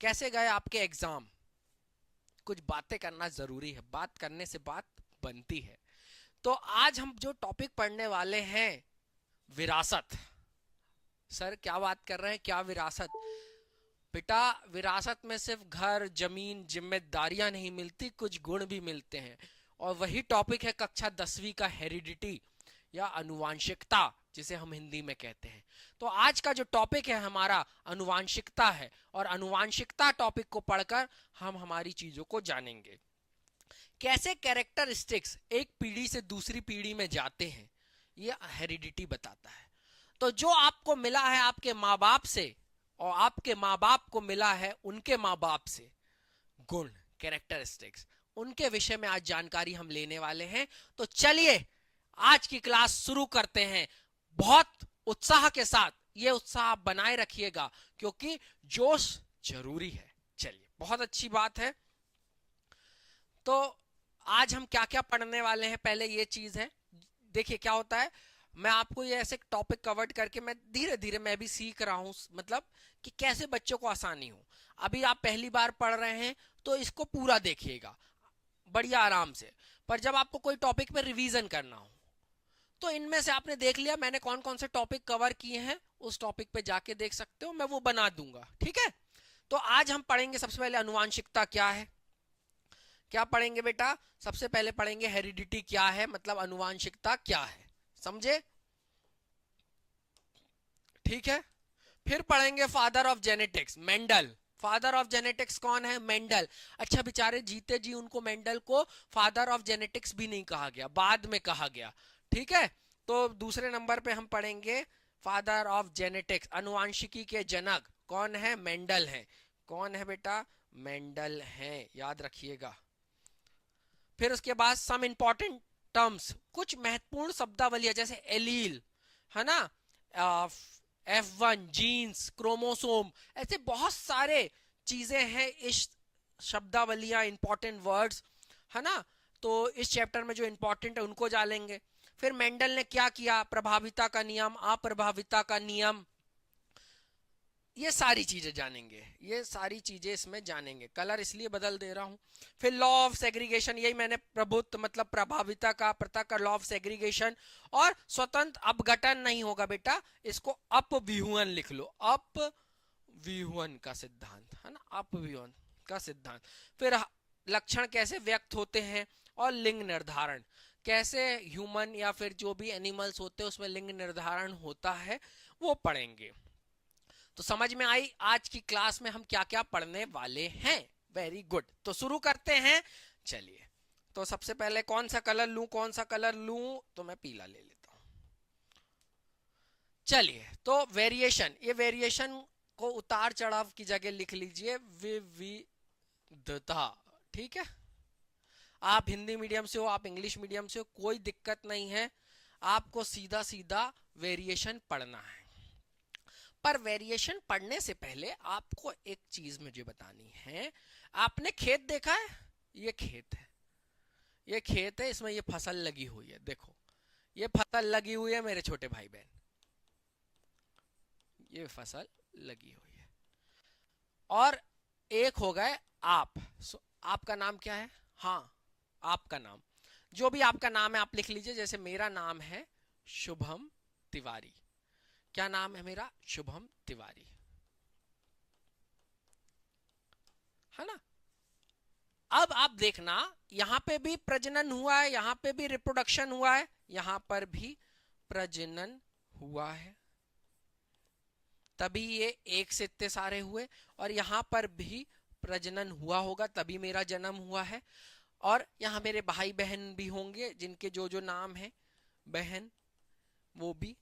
कैसे गए आपके एग्जाम? कुछ बातें करना जरूरी है, बात करने से बात बनती है। तो आज हम जो टॉपिक पढ़ने वाले हैं, विरासत। सर क्या बात कर रहे हैं, क्या विरासत? बेटा, विरासत में सिर्फ घर, जमीन, जिम्मेदारियां नहीं मिलती, कुछ गुण भी मिलते हैं। और वही टॉपिक है कक्षा 10वीं का, हेरिडिटी या अनुवांशिकता, जिसे हम हिंदी में कहते हैं। तो आज का जो टॉपिक है हमारा अनुवांशिकता है, और अनुवांशिकता टॉपिक को पढ़कर हम हमारी चीजों को जानेंगे। कैसे कैरेक्टरिस्टिक्स एक पीढ़ी से दूसरी पीढ़ी में जाते हैं, ये हेरिडिटी बताता है। तो जो आपको मिला है आपके माँ बाप से, और आपके माँ बाप को मिला है उनके माँ बाप से, गुण, कैरेक्टरिस्टिक्स, उनके विषय में आज जानकारी हम लेने वाले हैं। तो चलिए आज की क्लास शुरू करते हैं बहुत उत्साह के साथ। ये उत्साह आप बनाए रखिएगा क्योंकि जोश जरूरी है। चलिए, बहुत अच्छी बात है। तो आज हम क्या क्या पढ़ने वाले हैं, पहले ये चीज है। देखिए क्या होता है, मैं आपको ये ऐसे टॉपिक कवर करके मैं धीरे धीरे मैं भी सीख रहा हूं, मतलब कि कैसे बच्चों को आसानी हो। अभी आप पहली बार पढ़ रहे हैं तो इसको पूरा देखिएगा बढ़िया आराम से। पर जब आपको कोई टॉपिक पे रिवीजन करना हो, तो इनमें से आपने देख लिया मैंने कौन कौन से टॉपिक कवर किए हैं, उस टॉपिक पे जाके देख सकते हो, मैं वो बना दूंगा, ठीक है। तो आज हम पढ़ेंगे सबसे पहले अनुवांशिकता क्या है। क्या पढ़ेंगे बेटा? सबसे पहले पढ़ेंगे हेरिडिटी क्या है, मतलब अनुवांशिकता क्या है, समझे? ठीक है। फिर पढ़ेंगे father of genetics, Mendel. Father of genetics कौन है? मेंडल। अच्छा, बेचारे जीते जी उनको मेंडल को फादर ऑफ जेनेटिक्स भी नहीं कहा गया, बाद में कहा गया, ठीक है। तो दूसरे नंबर पे हम पढ़ेंगे फादर ऑफ जेनेटिक्स, अनुवांशिकी के जनक कौन है? मेंडल है। कौन है बेटा? मेंडल है, याद रखिएगा। फिर उसके बाद सम इंपॉर्टेंट टर्म्स, कुछ महत्वपूर्ण शब्दावलियां, जैसे एलील, है ना, F1, जीन्स, क्रोमोसोम, ऐसे बहुत सारे चीजें हैं इस शब्दावलियां, इंपॉर्टेंट वर्ड्स, है ना। तो इस चैप्टर में जो इंपॉर्टेंट है उनको जानेंगे। फिर मेंडल ने क्या किया, प्रभाविता का नियम, अप्रभाविता का नियम, ये सारी चीजें जानेंगे, ये सारी चीजें इसमें जानेंगे। कलर इसलिए बदल दे रहा हूं। फिर लॉ ऑफ सेग्रीगेशन, यही मैंने प्रभुत्व मतलब प्रभाविता का, पृथक का, लॉ ऑफ सेग्रीगेशन। और स्वतंत्र अपघटन नहीं होगा बेटा, इसको अपव्यूहन लिख लो, अपव्यूहन का सिद्धांत, है ना, अपव्यूहन का सिद्धांत। फिर लक्षण कैसे व्यक्त होते हैं, और लिंग निर्धारण, कैसे ह्यूमन या फिर जो भी एनिमल्स होते हैं उसमें लिंग निर्धारण होता है, वो पढ़ेंगे। तो समझ में आई आज की क्लास में हम क्या क्या पढ़ने वाले हैं। वेरी गुड, तो शुरू करते हैं। चलिए, तो सबसे पहले कौन सा कलर लूं, कौन सा कलर लूं? तो मैं पीला ले लेता हूं। चलिए, तो वेरिएशन, ये वेरिएशन को उतार चढ़ाव की जगह लिख लीजिए विविधता, ठीक है। आप हिंदी मीडियम से हो, आप इंग्लिश मीडियम से हो, कोई दिक्कत नहीं है, आपको सीधा सीधा वेरिएशन पढ़ना है। पर वेरिएशन पढ़ने से पहले आपको एक चीज मुझे बतानी है। आपने खेत देखा है? ये खेत है, ये खेत है, इसमें ये फसल लगी हुई है, देखो ये फसल लगी हुई है मेरे छोटे भाई बहन, ये फसल लगी हुई है। और एक हो गए आप। आपका नाम क्या है? हाँ, आपका नाम, जो भी आपका नाम है आप लिख लीजिए। जैसे मेरा नाम है शुभम तिवारी। क्या नाम है मेरा? शुभम तिवारी, है ना। अब आप देखना, यहां पे भी प्रजनन हुआ है, यहां पे भी रिप्रोडक्शन हुआ है, यहां पर भी प्रजनन हुआ है, तभी ये एक से इतने सारे हुए। और यहां पर भी प्रजनन हुआ होगा, तभी मेरा जन्म हुआ है। और यहाँ मेरे भाई बहन भी होंगे जिनके जो जो नाम है, बहन, वो भी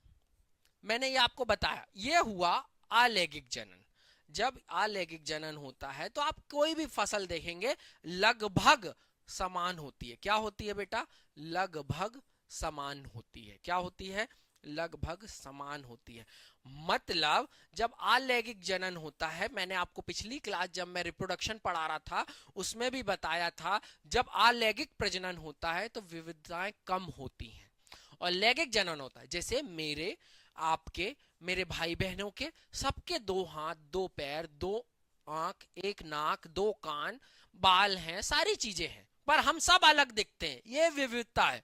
मैंने ये आपको बताया। ये हुआ अलैंगिक जनन। जब अलैंगिक जनन होता है तो आप कोई भी फसल देखेंगे लगभग समान होती है। क्या होती है बेटा? लगभग समान होती है। क्या होती है? लगभग समान होती है। मतलब जब अलैंगिक जनन होता है, मैंने आपको पिछली क्लास जब मैं रिप्रोडक्शन पढ़ा रहा था उसमें भी बताया था, जब अलैंगिक प्रजनन होता है तो विविधताएं कम होती हैं और लैंगिक जनन होता है, जैसे मेरे, आपके, मेरे भाई बहनों के, सबके दो हाथ, दो पैर, दो आंख, एक नाक, दो कान, बाल हैं, सारी चीजें हैं, पर हम सब अलग दिखते हैं, ये विविधता है।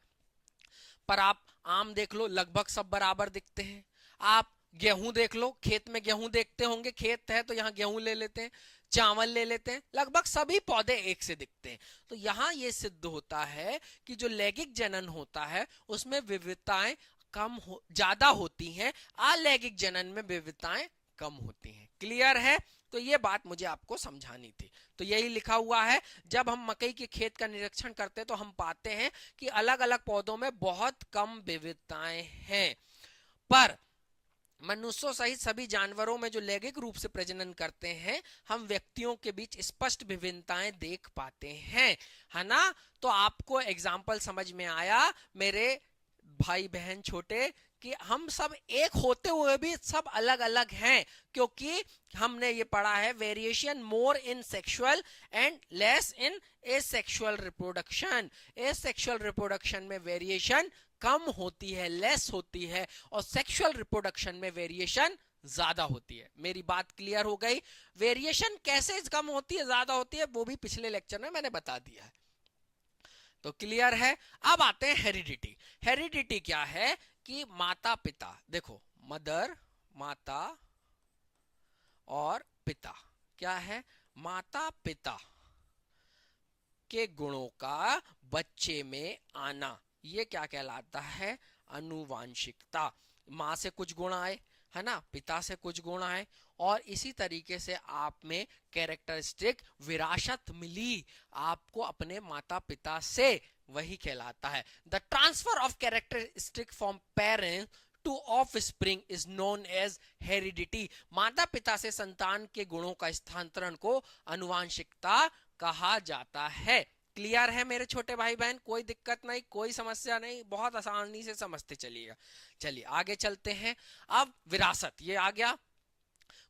पर आप आम देख लो, लगभग सब बराबर दिखते हैं। आप गेहूं देख लो, खेत में गेहूं देखते होंगे, खेत है तो यहाँ गेहूं ले लेते हैं, चावल ले लेते हैं, लगभग सभी पौधे एक से दिखते हैं। तो यहाँ ये सिद्ध होता है कि जो लैंगिक जनन होता है उसमें विविधताएं ज्यादा होती हैं, अलैंगिक जनन में विविधताएं कम होती हैं। क्लियर है? तो ये बात मुझे आपको समझानी थी। तो यही लिखा हुआ है, जब हम मकई के खेत का निरीक्षण करते हैं तो हम पाते हैं कि अलग अलग पौधों में बहुत कम विविधताएं हैं, पर मनुष्यों सहित सभी जानवरों में जो लैंगिक रूप से प्रजनन करते हैं, हम व्यक्तियों के बीच स्पष्ट विभिन्नताएं देख पाते हैं, है ना? तो आपको एग्जाम्पल समझ में आया मेरे भाई बहन छोटे, कि हम सब एक होते हुए भी सब अलग अलग हैं, क्योंकि हमने ये पढ़ा है variation more in sexual and less in asexual reproduction. Asexual reproduction में वेरिएशन कम होती है, लेस होती है, और सेक्सुअल रिप्रोडक्शन में वेरिएशन ज्यादा होती है। मेरी बात क्लियर हो गई? वेरिएशन कैसे कम होती है, ज्यादा होती है, वो भी पिछले लेक्चर में मैंने बता दिया है। तो क्लियर है? अब आते हैं हेरिडिटी। हेरिडिटी क्या है कि माता पिता, देखो मदर, माता और पिता, क्या है? माता पिता के गुणों का बच्चे में आना, ये क्या कहलाता है? अनुवांशिकता। माँ से कुछ गुण आए, है ना, पिता से कुछ गुण आए, और इसी तरीके से आप में कैरेक्टरिस्टिक विरासत मिली आपको अपने माता पिता से, वही कहलाता है the transfer of characteristic from parents to offspring is known as heredity. माता पिता से संतान के गुणों का स्थानांतरण को अनुवांशिकता कहा जाता है। क्लियर है मेरे छोटे भाई बहन? कोई दिक्कत नहीं, कोई समस्या नहीं, बहुत आसानी से समझते चलिएगा। चलिए आगे चलते हैं। अब विरासत, ये आ गया,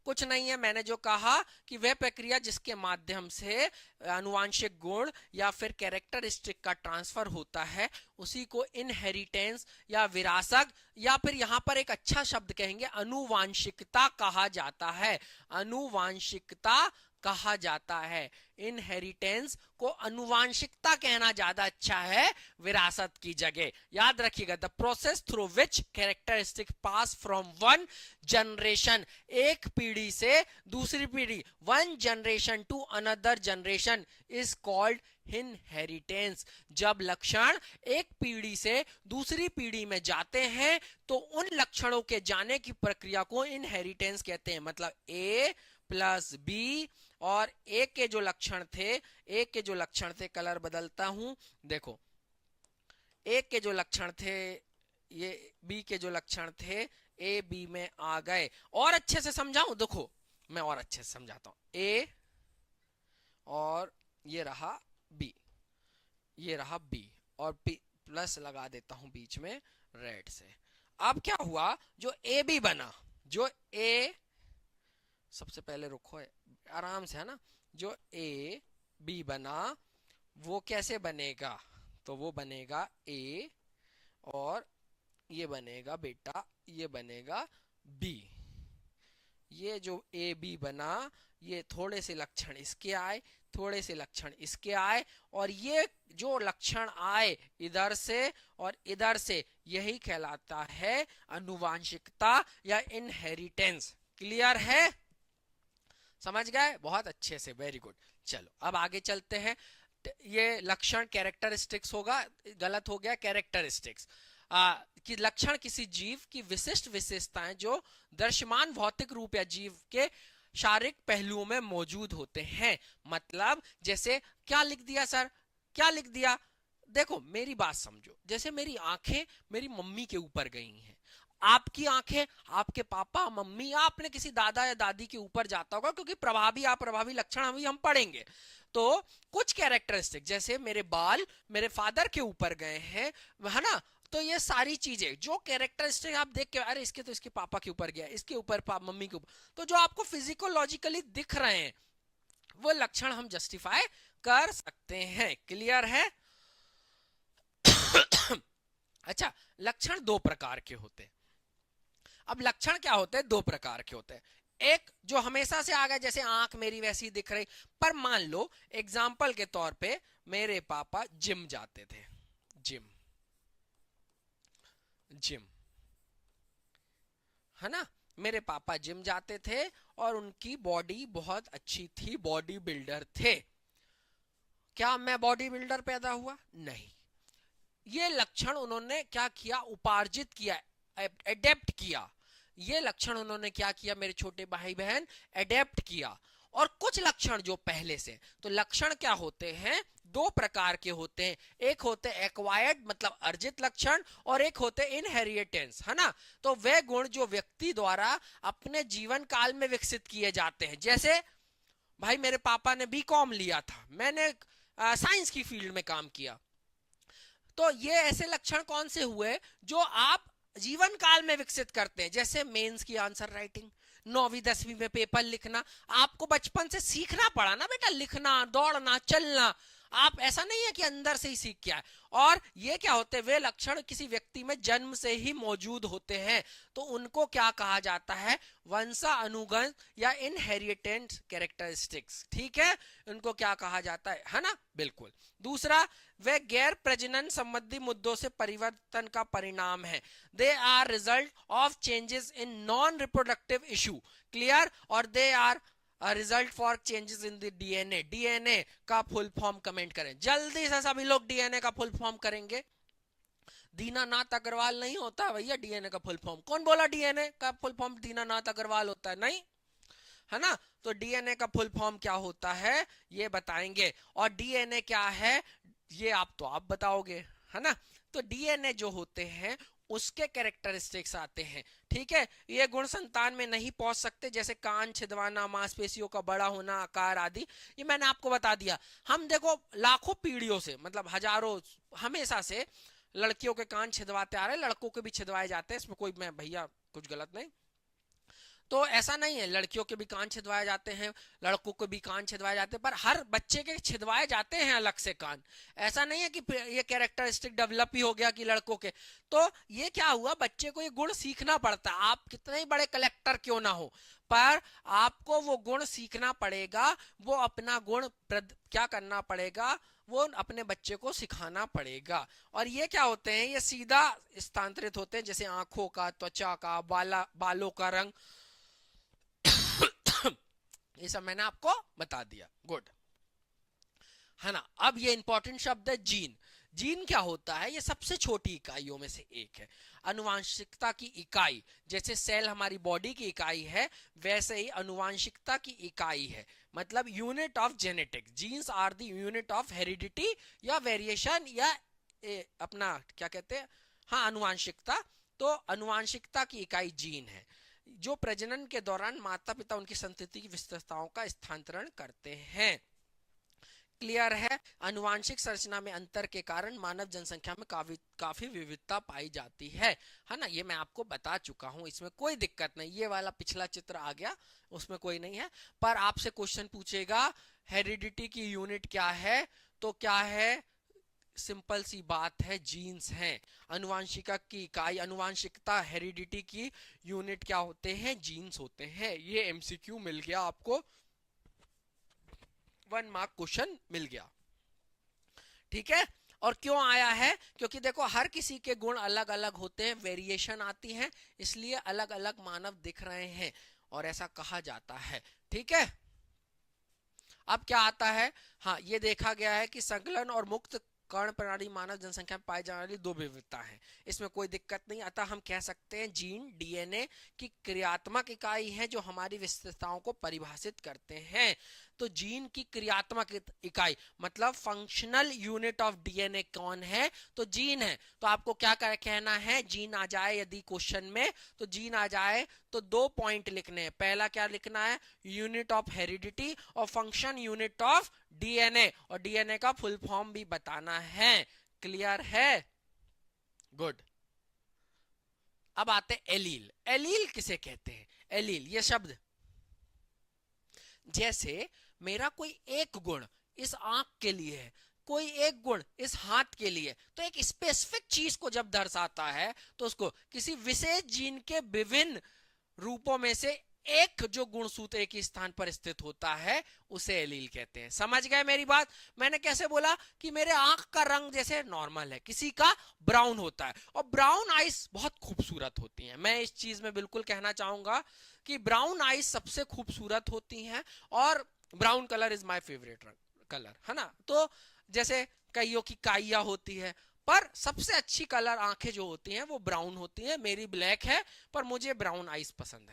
कुछ नहीं है, मैंने जो कहा कि वह प्रक्रिया जिसके माध्यम से अनुवांशिक गुण या फिर कैरेक्टरिस्टिक का ट्रांसफर होता है, उसी को इनहेरिटेंस या विरासत, या फिर यहां पर एक अच्छा शब्द कहेंगे अनुवांशिकता कहा जाता है। अनुवांशिकता कहा जाता है। इनहेरिटेंस को अनुवांशिकता कहना ज्यादा अच्छा है विरासत की जगह। याद रखिएगा, the process through which characteristic pass from one generation, एक पीढ़ी से दूसरी पीढ़ी, one generation to another generation is called inheritance. जब लक्षण एक पीढ़ी से दूसरी पीढ़ी में जाते हैं तो उन लक्षणों के जाने की प्रक्रिया को इनहेरिटेंस कहते हैं। मतलब ए प्लस बी, और ए के जो लक्षण थे, ए के जो लक्षण थे, कलर बदलता हूं, देखो ए के जो लक्षण थे, ये बी के जो लक्षण थे, ए बी में आ गए। और अच्छे से समझाऊं, देखो मैं और अच्छे से समझाता हूं। ए और ये रहा बी, ये रहा बी, और प्लस लगा देता हूं बीच में रेड से। अब क्या हुआ, जो ए बी बना, जो ए, सबसे पहले रुको आराम से, है ना, जो ए बी बना वो कैसे बनेगा? तो वो बनेगा ए, और ये बनेगा बेटा, ये बनेगा बी। ये जो ए बी बना, ये थोड़े से लक्षण इसके आए, थोड़े से लक्षण इसके आए, और ये जो लक्षण आए इधर से और इधर से, यही कहलाता है अनुवांशिकता या इनहेरिटेंस। क्लियर है? समझ गए? बहुत अच्छे से, वेरी गुड। चलो अब आगे चलते हैं। ये लक्षण कैरेक्टरिस्टिक्स होगा, गलत हो गया, कैरेक्टरिस्टिक्स कि लक्षण किसी जीव की विशिष्ट विशेषताएं जो दृश्यमान भौतिक रूप या जीव के शारीरिक पहलुओं में मौजूद होते हैं। मतलब जैसे क्या लिख दिया सर, क्या लिख दिया? देखो मेरी बात समझो, जैसे मेरी आंखें मेरी मम्मी के ऊपर गई हैं, आपकी आंखें आपके पापा मम्मी या अपने किसी दादा या दादी के ऊपर जाता होगा, क्योंकि प्रभावी अप्रभावी लक्षण अभी हम पढ़ेंगे। तो कुछ कैरेक्टरिस्टिक, जैसे मेरे बाल मेरे फादर के ऊपर गए हैं, है ना, तो ये सारी चीजें जो कैरेक्टरिस्टिक आप देख के, अरे इसके तो इसके पापा के ऊपर गया, इसके ऊपर मम्मी के ऊपर, तो जो आपको फिजिकोलॉजिकली दिख रहे हैं वो लक्षण हम जस्टिफाई कर सकते हैं। क्लियर है? अच्छा, लक्षण दो प्रकार के होते हैं। अब लक्षण क्या होते हैं? दो प्रकार के होते हैं। एक जो हमेशा से आ गया, जैसे आंख मेरी वैसी दिख रही। पर मान लो एग्जाम्पल के तौर पे मेरे पापा जिम जाते थे, जिम, जिम, है ना, मेरे पापा जिम जाते थे और उनकी बॉडी बहुत अच्छी थी, बॉडी बिल्डर थे। क्या मैं बॉडी बिल्डर पैदा हुआ? नहीं। ये लक्षण उन्होंने क्या किया, उपार्जित किया, एडेप्ट किया। ये लक्षण उन्होंने क्या किया, मेरे छोटे भाई बहन, एडेप्ट किया। और कुछ लक्षण जो पहले से, तो लक्षण क्या होते हैं, दो प्रकार के होते हैं। एक होते एक्वायर्ड मतलब अर्जित लक्षण, और एक होते इनहेरिटेंस, है ना। तो वे गुण जो व्यक्ति द्वारा अपने जीवन काल में विकसित किए जाते हैं। जैसे भाई मेरे पापा ने बीकॉम लिया था, मैंने साइंस की फील्ड में काम किया, तो ये ऐसे लक्षण कौन से हुए जो आप जीवन काल में विकसित करते हैं। जैसे मेंस की आंसर राइटिंग, 9वीं 10वीं में पेपर लिखना, आपको बचपन से सीखना पड़ा ना बेटा, लिखना, दौड़ना, चलना। आप, ऐसा नहीं है कि अंदर से ही सीख के आए। और ये क्या होते हैं, वे लक्षण किसी व्यक्ति में जन्म से ही मौजूद होते हैं, तो उनको क्या कहा जाता है, वंशानुगत या इनहेरिटेंट कैरेक्टरिस्टिक्स। ठीक है, उनको क्या कहा जाता है ना, बिल्कुल। दूसरा, वे गैर प्रजनन संबंधी मुद्दों से परिवर्तन का परिणाम है। They are result of changes in non reproductive issue, clear. और they are result for changes in the DNA. DNA का फुल फॉर्म कमेंट करें जल्दी से, सभी लोग डीएनए का फुल फॉर्म करेंगे। दीनानाथ अग्रवाल नहीं होता भैया डीएनए का फुल फॉर्म। कौन बोला डीएनए का फुल फॉर्म दीनानाथ अग्रवाल होता है? नहीं, है ना। तो डीएनए का फुल फॉर्म क्या होता है ये बताएंगे। और डीएनए क्या है ये आप बताओगे, है ना। तो डीएनए जो होते हैं उसके कैरेक्टरिस्टिक्स आते हैं, ठीक है। ये गुण संतान में नहीं पहुंच सकते, जैसे कान छिदवाना, मांसपेशियों का बड़ा होना, आकार आदि। ये मैंने आपको बता दिया। हम देखो लाखों पीढ़ियों से, मतलब हजारों, हमेशा से लड़कियों के कान छिदवाते आ रहे हैं, लड़कों के भी छिदवाए जाते हैं, इसमें कोई मैं भैया कुछ गलत नहीं। तो ऐसा नहीं है, लड़कियों के भी कान छिदवाए जाते हैं, लड़कों के भी कान छिदवाए जाते हैं, पर हर बच्चे के छिदवाए जाते हैं अलग से कान। ऐसा नहीं है कि ये कैरेक्टरिस्टिक डेवलप ही हो गया कि लड़कों के। तो ये क्या हुआ, बच्चे को ये गुण सीखना पड़ता है। आप कितने ही बड़े कलेक्टर क्यों ना हो, पर आपको वो गुण सीखना पड़ेगा, वो अपना गुण क्या करना पड़ेगा, वो अपने बच्चे को सिखाना पड़ेगा। और ये क्या होते हैं, ये सीधा स्थानांतरित होते हैं, जैसे आंखों का, त्वचा का, बालों का रंग, ये सब मैंने आपको बता दिया। गुड, है ना। अब ये इंपॉर्टेंट शब्द है जीन। जीन क्या होता है, ये सबसे छोटी इकाइयों में से एक है, अनुवांशिकता की इकाई। जैसे सेल हमारी बॉडी की इकाई है, वैसे ही अनुवांशिकता की इकाई है, मतलब unit of genetics. Genes are the unit of heredity या वेरिएशन, या अपना क्या कहते हैं, हाँ, अनुवांशिकता। तो अनुवांशिकता की इकाई जीन है, जो प्रजनन के दौरान माता पिता उनकी संतति की विशेषताओं का स्थानांतरण करते हैं। क्लियर है। अनुवांशिक संरचना में अंतर के कारण मानव जनसंख्या में काफी विविधता पाई जाती है ना। ये मैं आपको बता चुका हूं, इसमें कोई दिक्कत नहीं। ये वाला पिछला चित्र आ गया, उसमें कोई नहीं है। पर आपसे क्वेश्चन पूछेगा हेरिडिटी की यूनिट क्या है, तो क्या है, सिंपल सी बात है, जीन्स हैं। अनुवांशिका की इकाई, अनुवांशिकता, हेरिडिटी की यूनिट क्या होते हैं, जीन्स होते हैं। ये एमसीक्यू मिल गया आपको, 1 मार्क क्वेश्चन मिल गया, ठीक है। और क्यों आया है, क्योंकि देखो हर किसी के गुण अलग अलग होते हैं, वेरिएशन आती है, इसलिए अलग अलग मानव दिख रहे हैं, और ऐसा कहा जाता है, ठीक है। अब क्या आता है, हाँ, ये देखा गया है कि संकलन और मुक्त कर्ण प्रणाली मानव जनसंख्या में पाई जाने वाली दो विविधता है, इसमें कोई दिक्कत नहीं। अतः हम कह सकते हैं जीन डीएनए की क्रियात्मक इकाई है जो हमारी विशेषताओं को परिभाषित करते हैं। तो जीन की क्रियात्मक इकाई मतलब फंक्शनल यूनिट ऑफ डीएनए कौन है, तो जीन है। तो आपको क्या कहना है, जीन आ जाए यदि क्वेश्चन में, तो जीन आ जाए तो 2 पॉइंट लिखने हैं। पहला क्या लिखना है, यूनिट ऑफ हेरिडिटी, और फंक्शन यूनिट ऑफ डीएनए, और डीएनए का फुल फॉर्म भी बताना है। क्लियर है, गुड। अब आते हैं एलील। एलील किसे कहते हैं, एलील ये शब्द, जैसे मेरा कोई एक गुण इस आंख के लिए है, कोई एक गुण इस हाथ के लिए, तो एक स्पेसिफिक चीज को जब दर्शाता है तो उसको किसी विशेष जीन के विभिन्न रूपों में से एक जो गुणसूत्र एक ही स्थान पर स्थित होता है उसे एलील कहते हैं। समझ गए मेरी बात? मैंने कैसे बोला कि मेरे आंख का रंग जैसे नॉर्मल है, किसी का ब्राउन होता है, और ब्राउन आइज बहुत खूबसूरत होती हैं। मैं इस चीज में बिल्कुल कहना चाहूंगा कि ब्राउन आइज सबसे खूबसूरत होती हैं, और brown colour is my favourite colour, है ना। तो जैसे कईयों की काइया होती है, पर सबसे अच्छी कलर आंखें जो होती हैं वो ब्राउन होती हैं। मेरी ब्लैक है, पर मुझे ब्राउन आइज पसंद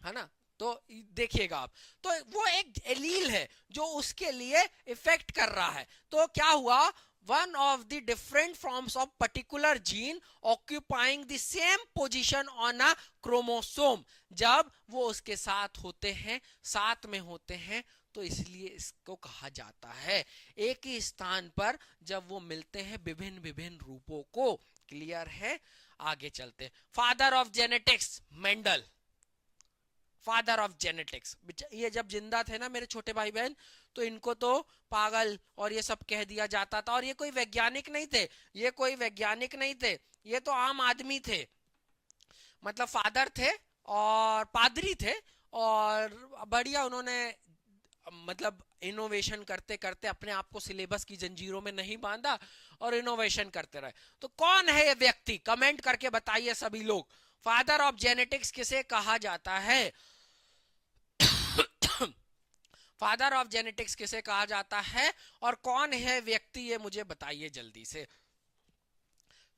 है ना। तो देखिएगा आप, तो वो एक एलील है जो उसके लिए इफेक्ट कर रहा है। तो क्या हुआ, one of the different forms of particular gene occupying the same position on a chromosome, जब वो उसके साथ होते हैं, साथ में होते हैं, तो इसलिए इसको कहा जाता है एक ही स्थान पर जब वो मिलते हैं विभिन्न विभिन्न रूपों को। क्लियर है? आगे चलते। Father of genetics Mendel, father of genetics. ये जब जिंदा थे ना मेरे छोटे भाई बहन, तो इनको तो पागल और ये सब कह दिया जाता था, और ये कोई वैज्ञानिक नहीं थे, ये कोई वैज्ञानिक नहीं थे, ये तो आम आदमी थे। मतलब फादर थे और पादरी थे, और बढ़िया उन्होंने मतलब इनोवेशन करते करते अपने आप को सिलेबस की जंजीरों में नहीं बांधा, और इनोवेशन करते रहे। तो कौन है ये व्यक्ति? कमेंट करके बताइए सभी लोग, फादर ऑफ जेनेटिक्स किसे कहा जाता है? फादर ऑफ जेनेटिक्स किसे कहा जाता है, और कौन है व्यक्ति, ये मुझे बताइए जल्दी से।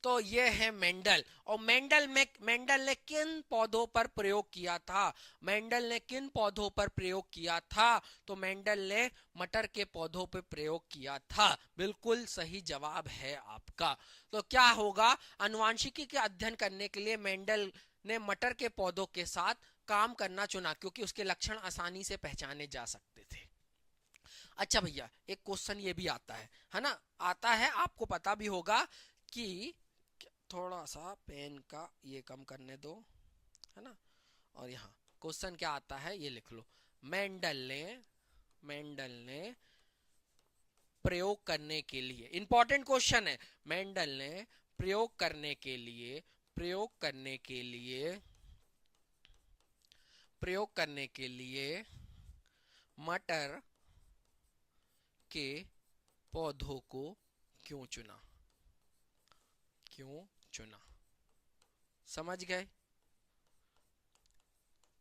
तो ये है मेंडल। और मेंडल ने किन पौधों पर प्रयोग किया था? मेंडल ने किन पौधों पर प्रयोग किया था? तो मेंडल ने मटर के पौधों पर प्रयोग किया था। बिल्कुल सही जवाब है आपका। तो क्या होगा, आनुवंशिकी के अध्ययन करने के लिए मेंडल ने मटर के पौधों के साथ काम करना चुना, क्योंकि उसके लक्षण आसानी से पहचाने जा सकते थे। अच्छा भैया, एक क्वेश्चन ये भी आता है ना, आता है, आपको पता भी होगा कि थोड़ा सा पेन का ये कम करने दो, है ना। और यहाँ क्वेश्चन क्या आता है, ये लिख लो। मेंडल ने प्रयोग करने के लिए, इंपॉर्टेंट क्वेश्चन है, मेंडल ने प्रयोग करने के लिए मटर के पौधों को क्यों चुना? समझ गए?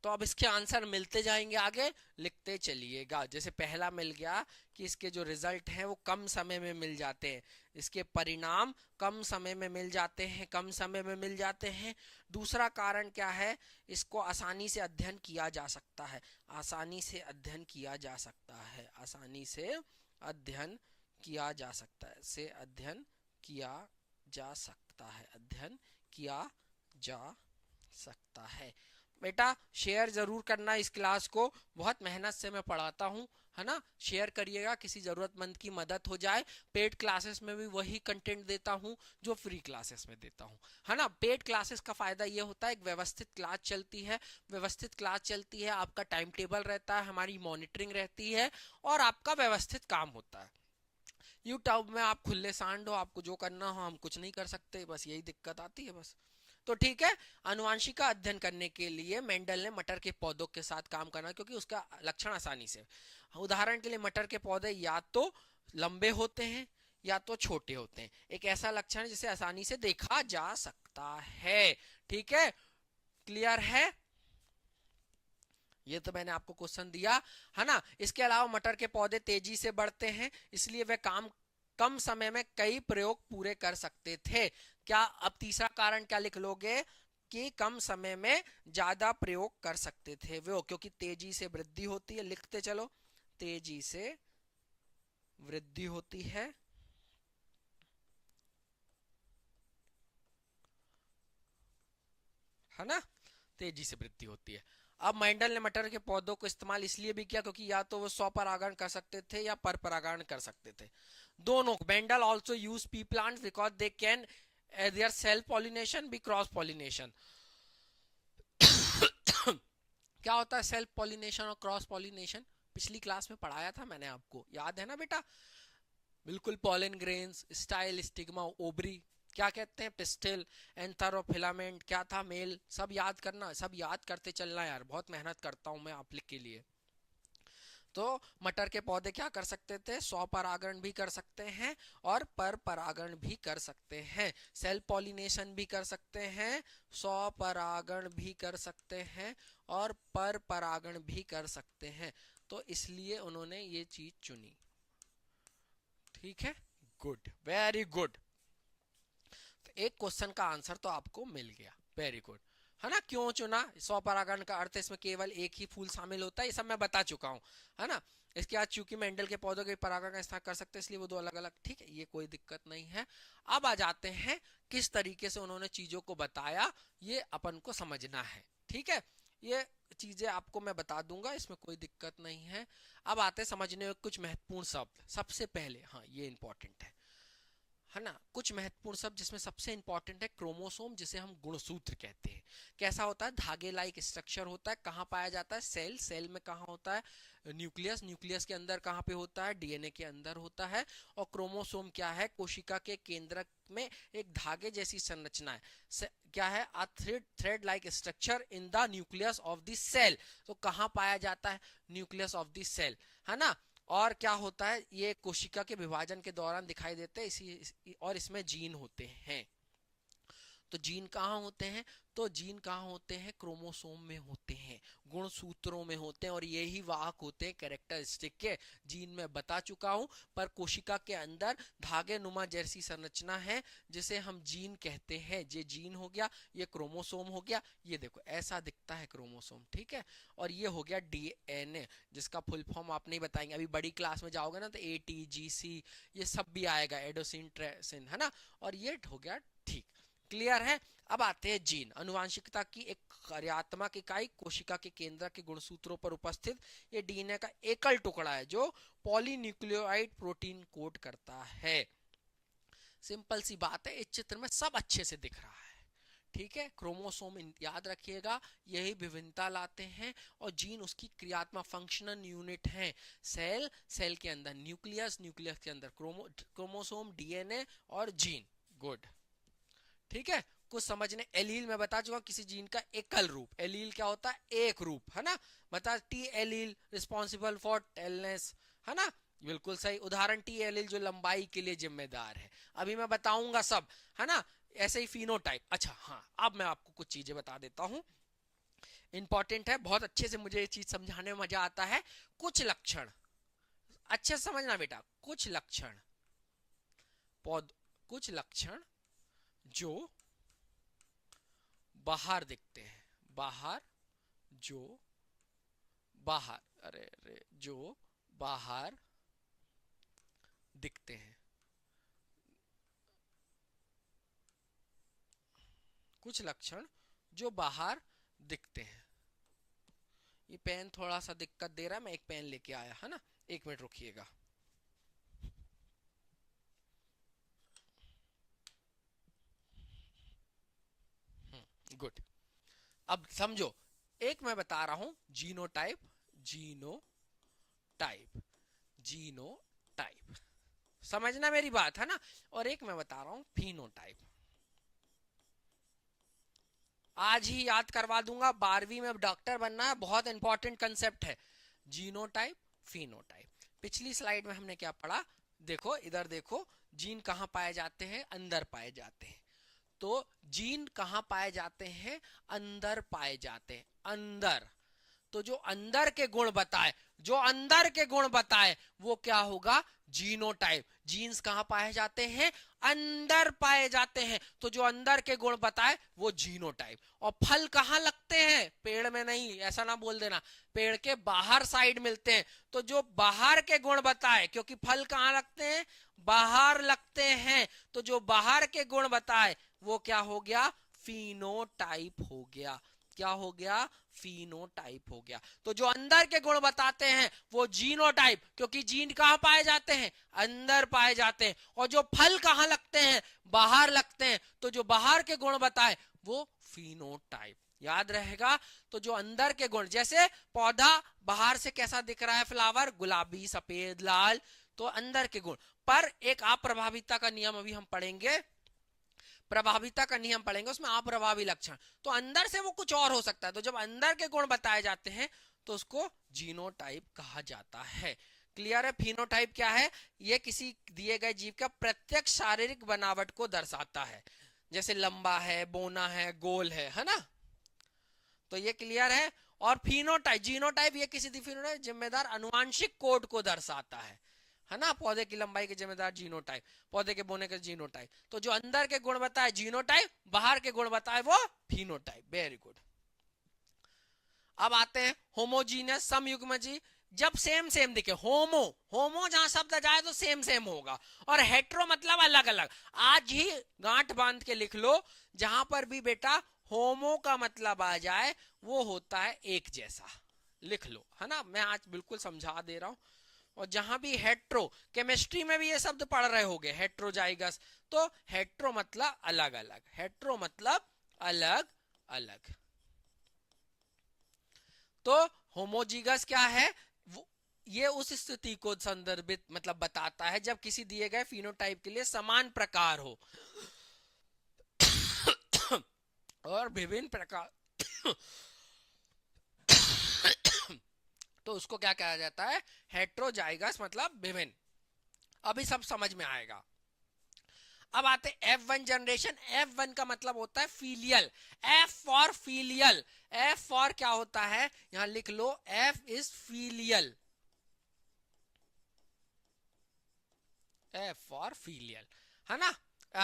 तो अब इसके आंसर मिलते जाएंगे, आगे लिखते चलिएगा। जैसे पहला मिल गया कि इसके जो रिजल्ट हैं वो कम समय में मिल जाते हैं, इसके परिणाम कम समय में मिल जाते हैं। दूसरा कारण क्या है, इसको आसानी से अध्ययन किया जा सकता है, आसानी से अध्ययन किया जा सकता है, बेटा शेयर जरूर करना इस क्लास को, बहुत मेहनत से मैं पढ़ाता हूँ, है ना। शेयर करिएगा, किसी जरूरतमंद की मदद हो जाए। पेड क्लासेस में भी वही कंटेंट देता हूँ जो फ्री क्लासेस में देता हूँ, है ना। पेड क्लासेस का फायदा ये होता है, एक व्यवस्थित क्लास चलती है, आपका टाइम टेबल रहता है, हमारी मॉनिटरिंग रहती है, और आपका व्यवस्थित काम होता है। यूट्यूब में आप खुले सांड हो, आपको जो करना हो, हम कुछ नहीं कर सकते, बस यही दिक्कत आती है बस। तो ठीक है, आनुवंशिका अध्ययन करने के लिए मेंडल ने मटर के पौधों के साथ काम करना, क्योंकि उसका लक्षण आसानी से, उदाहरण के लिए मटर के पौधे या तो लंबे होते हैं या तो छोटे होते हैं, एक ऐसा लक्षण जिसे आसानी से देखा जा सकता है। ठीक है, क्लियर है? ये तो मैंने आपको क्वेश्चन दिया, है ना। इसके अलावा मटर के पौधे तेजी से बढ़ते हैं, इसलिए वे कम समय में कई प्रयोग पूरे कर सकते थे। क्या अब तीसरा कारण क्या लिख लोगे, कि कम समय में ज्यादा प्रयोग कर सकते थे वो, क्योंकि तेजी से वृद्धि होती है। लिखते चलो, तेजी से वृद्धि होती है, ना, तेजी से वृद्धि होती है। अब मेंडल ने मटर के पौधों को इस्तेमाल इसलिए भी किया क्योंकि या तो वो स्वपरागण कर सकते थे या परपरागण कर सकते थे, दोनों। Mendel also use pea plants because they can their self pollination be cross pollination. क्या होता है सेल्फ पॉलिनेशन और क्रॉस पॉलिनेशन? पिछली क्लास में पढ़ाया था मैंने आपको, याद है ना बेटा? बिल्कुल, pollen grains, style, stigma, ovary, क्या कहते हैं, पिस्टिल, एंथेरोफिलामेंट, क्या था, मेल, सब याद करना, सब याद करते चलना यार, बहुत मेहनत करता हूं मैं आप लोग के लिए। तो मटर के पौधे क्या कर सकते थे, स्वपरागण भी कर सकते हैं और पर परागण भी कर सकते हैं, सेल्फ पॉलिनेशन भी कर सकते हैं, स्वपरागण भी कर सकते हैं और पर परागण भी कर सकते हैं। तो इसलिए उन्होंने ये चीज चुनी। ठीक है, गुड, वेरी गुड। तो एक क्वेश्चन का आंसर तो आपको मिल गया, वेरी गुड, है ना। क्यों चुना, स्वपरागण का अर्थ इसमें केवल एक ही फूल शामिल होता है, ये सब मैं बता चुका हूं, है ना। इसके बाद चूंकि मेंडल के पौधों के परागण का इस्तेमाल कर सकते हैं, इसलिए वो दो अलग अलग, ठीक है, ये कोई दिक्कत नहीं है। अब आ जाते हैं किस तरीके से उन्होंने चीजों को बताया, ये अपन को समझना है, ठीक है। ये चीजें आपको मैं बता दूंगा, इसमें कोई दिक्कत नहीं है। अब आते हैं समझने में कुछ महत्वपूर्ण शब्द। सबसे पहले, हाँ ये इंपॉर्टेंट है ना, कुछ महत्वपूर्ण शब्द, जिसमें सबसे इंपॉर्टेंट है क्रोमोसोम, जिसे हम गुणसूत्र कहते हैं। कैसा होता है, धागे लाइक स्ट्रक्चर होता है। कहाँ पाया जाता है, सेल, सेल में कहाँ होता है, न्यूक्लियस, न्यूक्लियस के अंदर कहाँ पे होता है, डीएनए के अंदर होता है। और क्रोमोसोम क्या है, कोशिका के केंद्रक में एक धागे जैसी संरचना है, क्या है, a thread like structure in the nucleus of the cell. तो कहाँ पाया जाता है, न्यूक्लियस ऑफ द सेल, है ना। और क्या होता है, ये कोशिका के विभाजन के दौरान दिखाई देते हैं, और इसमें जीन होते हैं। तो जीन कहाँ होते हैं, तो जीन कहाँ होते हैं, क्रोमोसोम में होते हैं, गुणसूत्रों में होते हैं, और यही वाहक होते हैं कैरेक्टरिस्टिक के। जीन में बता चुका हूं, पर कोशिका के अंदर धागे नुमा जैसी संरचना है, जिसे हम जीन कहते हैं। ये जीन हो गया, ये क्रोमोसोम हो गया, ये देखो ऐसा दिखता है क्रोमोसोम, ठीक है। और ये हो गया डीएनए, जिसका फुल फॉर्म आप नहीं बताएंगे, अभी बड़ी क्लास में जाओगे ना तो ATGC ये सब भी आएगा, एडोसिन ट्रेसिन, है ना। और ये हो गया, ठीक, क्लियर है। अब आते हैं जीन, अनुवांशिकता की एक कार्यात्मक इकाई, कोशिका के केंद्र के गुणसूत्रों पर उपस्थित ये डीएनए का एकल टुकड़ा है, जो पॉलीन्यूक्लियोटाइड प्रोटीन कोड करता है। सिंपल सी बात है, इस चित्र में सब अच्छे से दिख रहा है, ठीक है। क्रोमोसोम याद रखिएगा, यही विभिन्नता लाते हैं, और जीन उसकी क्रियात्मक फंक्शनल यूनिट है। सेल, सेल के अंदर न्यूक्लियस, न्यूक्लियस के अंदर क्रोमोसोम, डीएनए और जीन, गुड, ठीक है। कुछ समझने, एलील में बता चुका किसी जीन का एकल रूप, एलील क्या होता है, एक रूप, है ना। बता, टी एलील रिस्पॉन्सिबल फॉर टेलनेस, है ना, बिल्कुल सही उदाहरण, टी एलील जो लंबाई के लिए जिम्मेदार है। अभी मैं बताऊंगा सब, है ना। ऐसे ही फिनोटाइप। अच्छा हाँ, अब मैं आपको कुछ चीजें बता देता हूं, इंपॉर्टेंट है, बहुत अच्छे से मुझे ये चीज समझाने में मजा आता है। कुछ लक्षण अच्छे से समझना बेटा, कुछ लक्षण पौध, कुछ लक्षण जो बाहर दिखते हैं, बाहर, जो बाहर, अरे अरे, जो बाहर दिखते हैं, कुछ लक्षण जो बाहर दिखते हैं। ये पेन थोड़ा सा दिक्कत दे रहा है, मैं एक पेन लेके आया, है ना, एक मिनट रुकिएगा। गुड, अब समझो, एक मैं बता रहा हूं जीनोटाइप, जीनोटाइप, जीनोटाइप, समझना मेरी बात, है ना। और एक मैं बता रहा हूं फिनोटाइप, आज ही याद करवा दूंगा, 12वीं में डॉक्टर बनना है, बहुत इंपॉर्टेंट कंसेप्ट है, जीनोटाइप, फिनोटाइप। पिछली स्लाइड में हमने क्या पढ़ा, देखो इधर देखो, जीन कहाँ पाए जाते हैं, अंदर पाए जाते हैं। तो जीन कहाँ पाए जाते हैं, अंदर पाए जाते हैं, अंदर। तो जो अंदर के गुण बताए, जो अंदर के गुण बताए वो क्या होगा, जीनोटाइप। जीन्स कहां पाए जाते हैं, अंदर पाए जाते हैं, तो जो अंदर के गुण बताए वो जीनोटाइप। और फल कहां लगते हैं, पेड़ में नहीं, ऐसा ना बोल देना, पेड़ के बाहर साइड मिलते हैं, तो जो बाहर के गुण बताए, क्योंकि फल कहां लगते हैं, बाहर लगते हैं, तो जो बाहर के गुण बताए वो क्या हो गया, फिनोटाइप हो गया। क्या हो गया, फिनोटाइप हो गया। तो जो अंदर के गुण बताते हैं वो जीनोटाइप, क्योंकि जीन कहां पाए जाते हैं, अंदर पाए जाते हैं। और जो फल कहां लगते हैं, बाहर लगते हैं, तो जो बाहर के गुण बताए वो फिनोटाइप, याद रहेगा। तो जो अंदर के गुण, जैसे पौधा बाहर से कैसा दिख रहा है, फ्लावर गुलाबी, सफेद, लाल, तो अंदर के गुण। पर एक अप्रभाविता का नियम अभी हम पढ़ेंगे, प्रभाविता का नियम पढ़ेंगे, उसमें अप्रभावी लक्षण। तो अंदर से वो कुछ और हो सकता है, तो जब अंदर के गुण बताए जाते हैं तो उसको जीनोटाइप कहा जाता है। क्लियर है? फिनोटाइप क्या है? ये किसी दिए गए जीव का प्रत्यक्ष शारीरिक बनावट को दर्शाता है, जैसे लंबा है, बोना है, गोल है ना। तो ये क्लियर है। और फिनोटाइप, जीनोटाइप ये किसी फिनोटाइप जिम्मेदार अनुवांशिक कोड को दर्शाता है ना। पौधे की लंबाई के जिम्मेदार जीनोटाइप, पौधे के बोने के जीनोटाइप। तो जो अंदर के गुण बताए जीनोटाइप, बाहर के गुण बताए वो फिनोटाइप। Very good. अब आते हैं होमोजीनियस, समयुग्मजी। जब सेम सेम दिखे, होमो, होमो जहां शब्द जाए तो सेम सेम होगा, और हेट्रो मतलब अलग अलग। आज ही गांठ बांध के लिख लो, जहां पर भी बेटा होमो का मतलब आ जाए वो होता है एक जैसा। लिख लो, है ना, मैं आज बिल्कुल समझा दे रहा हूं। और जहां भी हेट्रो, केमिस्ट्री में भी ये शब्द पढ़ रहे होगे, हेट्रोजाइगस, तो हेट्रो मतलब अलग अलग, हेट्रो मतलब अलग अलग। तो होमोजीगस क्या है? वो ये उस स्थिति को संदर्भित मतलब बताता है जब किसी दिए गए फिनोटाइप के लिए समान प्रकार हो और विभिन्न प्रकार तो उसको क्या कहा जाता है? हेट्रोजाइगस मतलब विभिन्न। अभी सब समझ में आएगा। अब आते F1 जनरेशन। F1 का मतलब होता है filial, F for filial. F for क्या होता है? यहां लिख लो, F is filial, F for filial, है ना।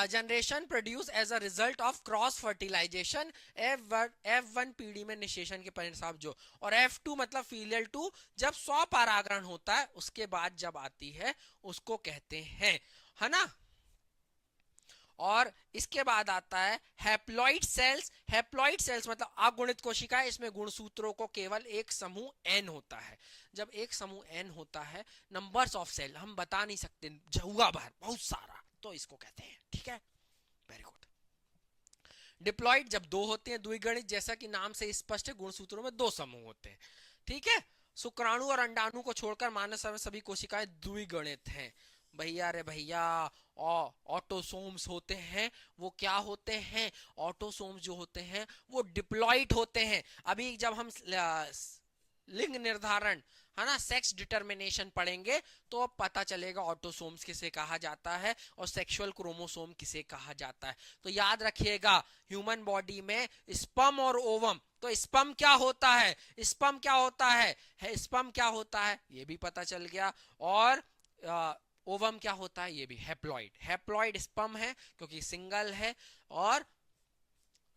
Generation produce as a result of cross fertilization. F1 पीढ़ी में निषेचन के परिणाम जो, और F2 मतलब फीलियल 2, जब 100 परागण होता है उसके बाद जब आती है उसको कहते हैं, है ना। और इसके बाद आता है हैप्लॉइड सेल्स। हैप्लॉइड सेल्स मतलब अगुणित कोशिकाएं, इसमें गुणसूत्रों को केवल एक समूह n होता है। जब एक समूह n होता है, नंबर्स ऑफ सेल हम बता नहीं सकते, जहुआ भर बहुत सारा, तो इसको कहते हैं। ठीक है, वेरी गुड। डिप्लॉइड जब दो होते हैं, द्विगणित जैसा कि नाम से स्पष्ट है, गुणसूत्रों में दो समूह होते हैं। ठीक है, शुक्राणु और अंडाणु को छोड़कर मानव में सभी कोशिकाएं द्विगणित हैं। भैया रे भैया, ऑटोसोम्स होते हैं, वो क्या होते हैं? ऑटोसोम्स जो होते हैं वो डिप्लॉइड होते हैं। अभी जब हम लिंग निर्धारण, है ना, सेक्स डिटर्मिनेशन पढ़ेंगे तो अब पता चलेगा ऑटोसोम्स किसे कहा जाता है और सेक्सुअल क्रोमोसोम किसे कहा जाता है। तो याद रखिएगा, ह्यूमन बॉडी में स्पर्म और ओवम, तो स्पर्म क्या होता है, स्पर्म क्या होता है स्पर्म क्या होता है ये भी पता चल गया। और ओवम क्या होता है ये भी। हैप्लॉइड, हैप्लॉइड स्पर्म है क्योंकि सिंगल है, और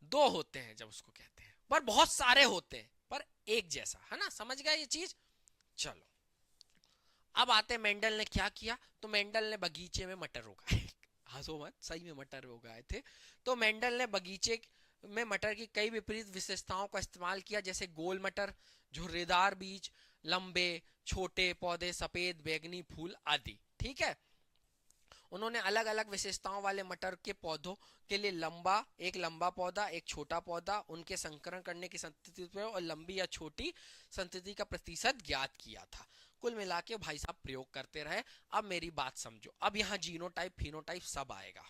दो होते हैं जब उसको कहते हैं, पर बहुत सारे होते हैं पर एक जैसा, है ना। समझ गया ये चीज? चलो, अब आते हैं मेंडल ने क्या किया। तो मेंडल ने बगीचे में मटर उगाए हंसो मत, सही में मटर उगाए थे। तो मेंडल ने बगीचे में मटर की कई विपरीत विशेषताओं का इस्तेमाल किया, जैसे गोल मटर, झुर्रीदार बीज, लंबे छोटे पौधे, सफेद बैगनी फूल आदि। ठीक है, उन्होंने अलग अलग विशेषताओं वाले मटर के पौधों के लिए एक लंबा पौधा, एक छोटा पौधा, उनके संकरण करने की संतति और लंबी या छोटी संतति का प्रतिशत ज्ञात किया था। कुल मिला के भाई साहब प्रयोग करते रहे। अब मेरी बात समझो, अब यहाँ जीनोटाइप फिनोटाइप सब आएगा।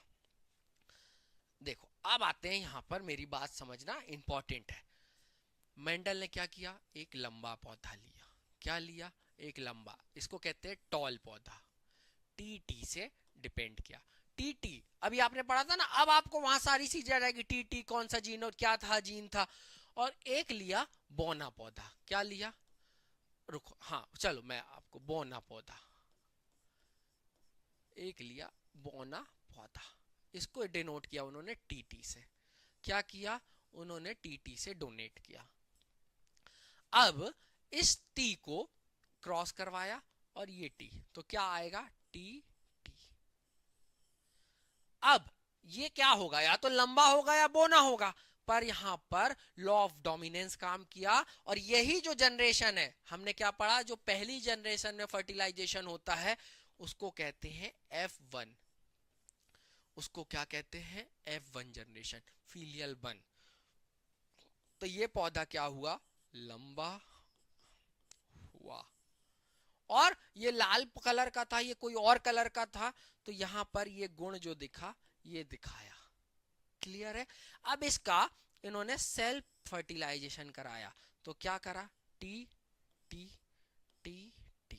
देखो, अब आते हैं यहाँ पर, मेरी बात समझना इंपॉर्टेंट है। मेंडल ने क्या किया? एक लंबा पौधा लिया। क्या लिया? एक लंबा, इसको कहते हैं टॉल पौधा। टी से डिपेंड किया। टी अभी आपने पढ़ा था ना, अब आपको वहां सारी चीजें आ जाएगी, टी कौन सा जीन और क्या था, जीन था। और एक लिया बोना पौधा। क्या लिया? रुको, हाँ चलो मैं आपको, बोना पौधा एक लिया, बोना पौधा, इसको डिनोट किया उन्होंने टी से। क्या किया उन्होंने? टी से डोनेट किया। अब इस टी को क्रॉस करवाया और ये टी, तो क्या आएगा? T T. अब ये क्या होगा? या तो लंबा होगा या बोना होगा, पर यहां पर लॉ ऑफ डोमिनेंस काम किया। और यही जो जनरेशन है, हमने क्या पढ़ा, जो पहली जनरेशन में फर्टिलाइजेशन होता है उसको कहते हैं F1। उसको क्या कहते हैं? F1 generation, filial 1। तो ये पौधा क्या हुआ? लंबा हुआ। और ये लाल कलर का था, ये कोई और कलर का था, तो यहां पर ये गुण जो दिखा, ये दिखाया। क्लियर है। अब इसका इन्होंने सेल्फ फर्टिलाइजेशन कराया, तो क्या करा, टी टी टी टी,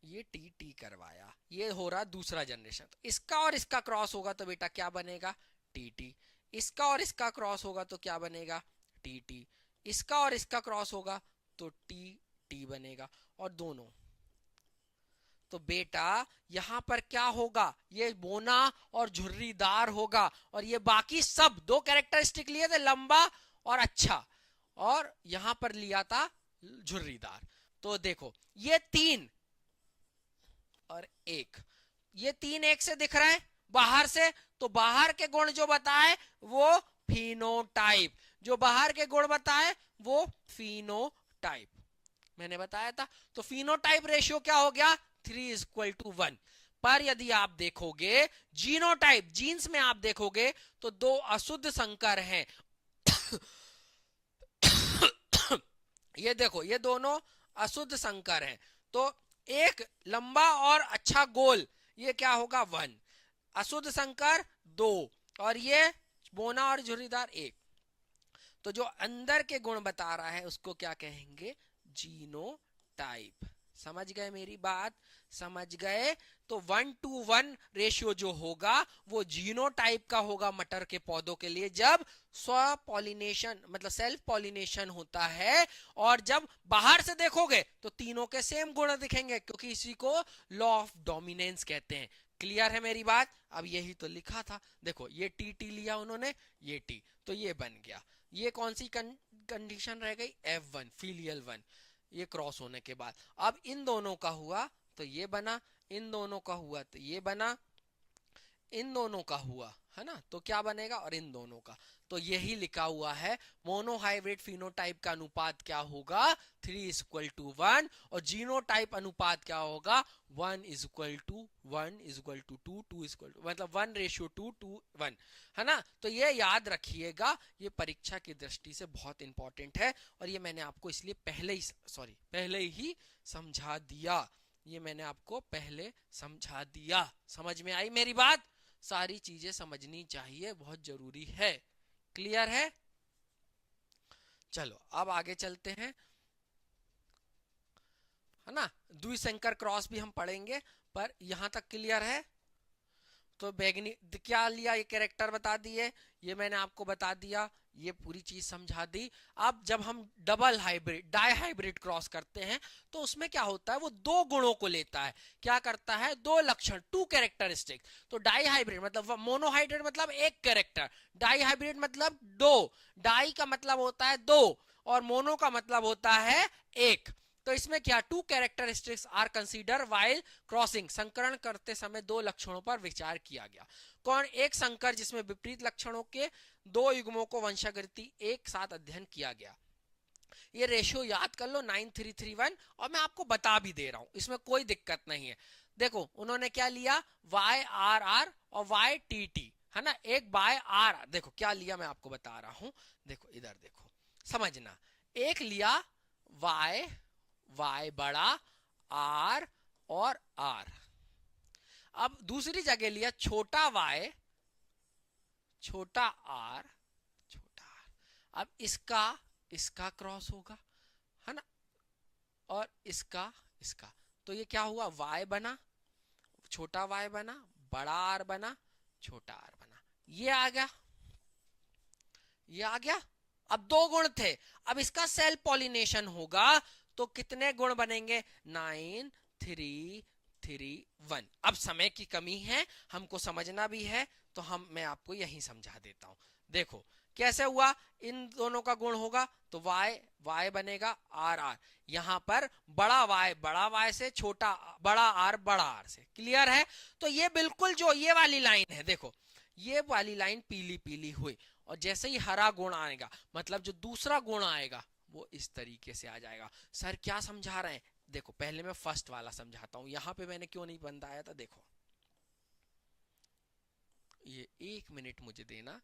ये टी टी करवाया, ये हो रहा दूसरा जनरेशन। तो इसका और इसका क्रॉस होगा तो बेटा क्या बनेगा, टी टी। इसका और इसका क्रॉस होगा तो क्या बनेगा, टी टी। इसका और इसका क्रॉस होगा तो टी टी बनेगा। और दोनों, तो बेटा यहां पर क्या होगा, ये बोना और झुर्रीदार होगा, और ये बाकी सब दो कैरेक्टरिस्टिक लिए थे, लंबा और अच्छा, और यहां पर लिया था झुर्रीदार। तो देखो ये 3 और 1, ये 3 1 से दिख रहा है बाहर से, तो बाहर के गुण जो बताए वो फिनोटाइप, जो बाहर के गुण बताए वो फिनोटाइप, मैंने बताया था। तो फिनोटाइप रेशियो क्या हो गया, 3:1। पर यदि आप देखोगे जीनोटाइप, जीन्स में आप देखोगे तो 2 अशुद्ध संकर हैं। ये देखो ये दोनों अशुद्ध संकर हैं, तो एक लंबा और अच्छा गोल, ये क्या होगा 1, अशुद्ध संकर 2, और ये बोना और झुर्रीदार 1। तो जो अंदर के गुण बता रहा है उसको क्या कहेंगे, जीनोटाइप। समझ गए मेरी बात, समझ गए। तो 1:1 रेशियो जो होगा वो जीनोटाइप का होगा मटर के पौधों के लिए, जब स्व पॉलिनेशन मतलब सेल्फ पॉलिनेशन होता है। और जब बाहर से देखोगे तो तीनों के सेम गुण दिखेंगे, क्योंकि इसी को लॉ ऑफ डोमिनेंस कहते हैं। क्लियर है मेरी बात। अब यही तो लिखा था, देखो ये टी टी लिया उन्होंने, ये टी, तो ये बन गया। ये कौन सी कंडीशन रह गई, F1 फिलियल 1, ये क्रॉस होने के बाद। अब इन दोनों का हुआ तो ये बना, इन दोनों का हुआ तो ये बना, इन दोनों का हुआ है ना, तो क्या बनेगा, और इन दोनों का। तो यही लिखा हुआ है, मोनोहाइब्रिड फिनोटाइप का अनुपात क्या होगा, 3:1, और जीनोटाइप अनुपात क्या होगा, 1:1:2, 2 मतलब 1:2:1 है ना। तो ये याद रखिएगा, ये परीक्षा की दृष्टि से बहुत इंपॉर्टेंट है, और ये मैंने आपको इसलिए पहले ही समझा दिया, ये मैंने आपको पहले समझा दिया। समझ में आई मेरी बात, सारी चीजें समझनी चाहिए, बहुत जरूरी है। क्लियर है, चलो अब आगे चलते हैं, है ना। द्विसंकर क्रॉस भी हम पढ़ेंगे, पर यहां तक क्लियर है। तो बैगनी क्या लिया, ये कैरेक्टर बता दिए, ये मैंने आपको बता दिया, ये पूरी चीज समझा दी। अब जब हम double hybrid dihybrid cross करते हैं तो उसमें क्या होता है, वो 2 गुणों को लेता है, क्या करता है, 2 लक्षण, 2 कैरेक्टरिस्टिक। तो डाई हाइब्रिड मतलब मोनोहाइब्रिड मतलब 1 कैरेक्टर, डाई हाइब्रिड मतलब 2, डाई का मतलब होता है 2 और मोनो का मतलब होता है 1। तो इसमें क्या 2 characteristics are consider while crossing, संकरण करते समय 2 लक्षणों पर विचार किया गया। कौन, एक संकर जिसमें विपरीत लक्षणों के 2 युग्मों को वंशागृति एक साथ अध्ययन किया गया। ये रेशियो याद कर लो 9331, और मैं आपको बता भी दे रहा हूं, इसमें कोई दिक्कत नहीं है। देखो उन्होंने क्या लिया, YRR और YTT, है ना, एक बाय आर, देखो क्या लिया मैं आपको बता रहा हूं, देखो इधर देखो समझना, एक लिया Y बड़ा, R और R। अब दूसरी जगह लिया छोटा y, छोटा r, छोटा r। अब इसका क्रॉस होगा, है ना, और इसका, तो ये क्या हुआ, y बना, छोटा y बना, बड़ा r बना, छोटा r बना, ये आ गया, ये आ गया। अब 2 गुण थे, अब इसका सेल्फ पॉलिनेशन होगा तो कितने गुण बनेंगे, 9 3 3 1। अब समय की कमी है, हमको समझना भी है, तो मैं आपको यही समझा देता हूं। देखो कैसे हुआ, इन दोनों का गुण होगा तो y बनेगा r। यहां पर बड़ा y से छोटा बड़ा r से, क्लियर है। तो ये बिल्कुल जो ये वाली लाइन है, देखो ये वाली लाइन पीली पीली हुई, और जैसे ही हरा गुण आएगा मतलब जो दूसरा गुण आएगा वो इस तरीके से आ जाएगा। सर क्या समझा रहे हैं, देखो पहले मैं फर्स्ट वाला समझाता हूं, यहां पे मैंने क्यों नहीं बताया था, देखो ये 1 मिनट मुझे देना,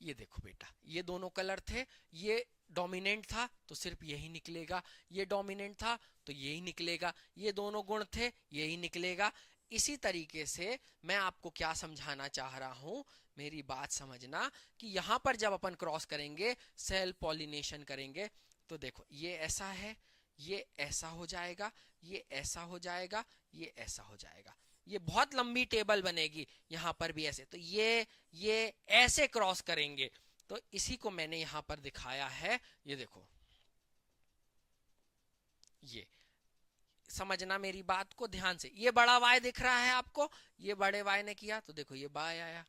ये देखो बेटा, ये दोनों कलर थे, ये डोमिनेंट था तो सिर्फ यही निकलेगा, ये डोमिनेंट था तो यही निकलेगा, ये दोनों गुण थे यही निकलेगा। इसी तरीके से मैं आपको क्या समझाना चाह रहा हूं, मेरी बात समझना कि यहां पर जब अपन क्रॉस करेंगे, सेल पॉलिनेशन करेंगे, तो देखो ये ऐसा है, ये ऐसा हो जाएगा, ये ऐसा हो जाएगा, ये ऐसा हो जाएगा, ये बहुत लंबी टेबल बनेगी, यहां पर भी ऐसे, तो ये ऐसे क्रॉस करेंगे। तो इसी को मैंने यहां पर दिखाया है, ये देखो, ये समझना मेरी बात को ध्यान से। ये बड़ा वाई दिख रहा है आपको, ये बड़े वाई ने किया तो देखो ये बाय आया,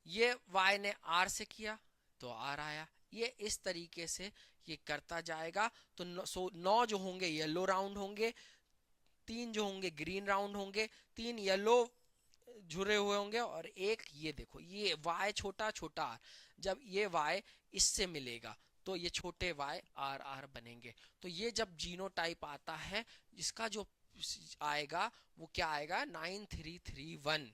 ये वाई ने आर से किया तो आर आया, ये इस तरीके से ये करता जाएगा। तो 9 जो होंगे येलो राउंड होंगे, 3 जो होंगे ग्रीन राउंड होंगे, 3 येलो झुरे हुए होंगे, और एक ये देखो ये y छोटा छोटा r, जब ये y इससे मिलेगा तो ये छोटे y आर आर बनेंगे। तो ये जब जीनोटाइप आता है, इसका जो आएगा वो क्या आएगा, 9331।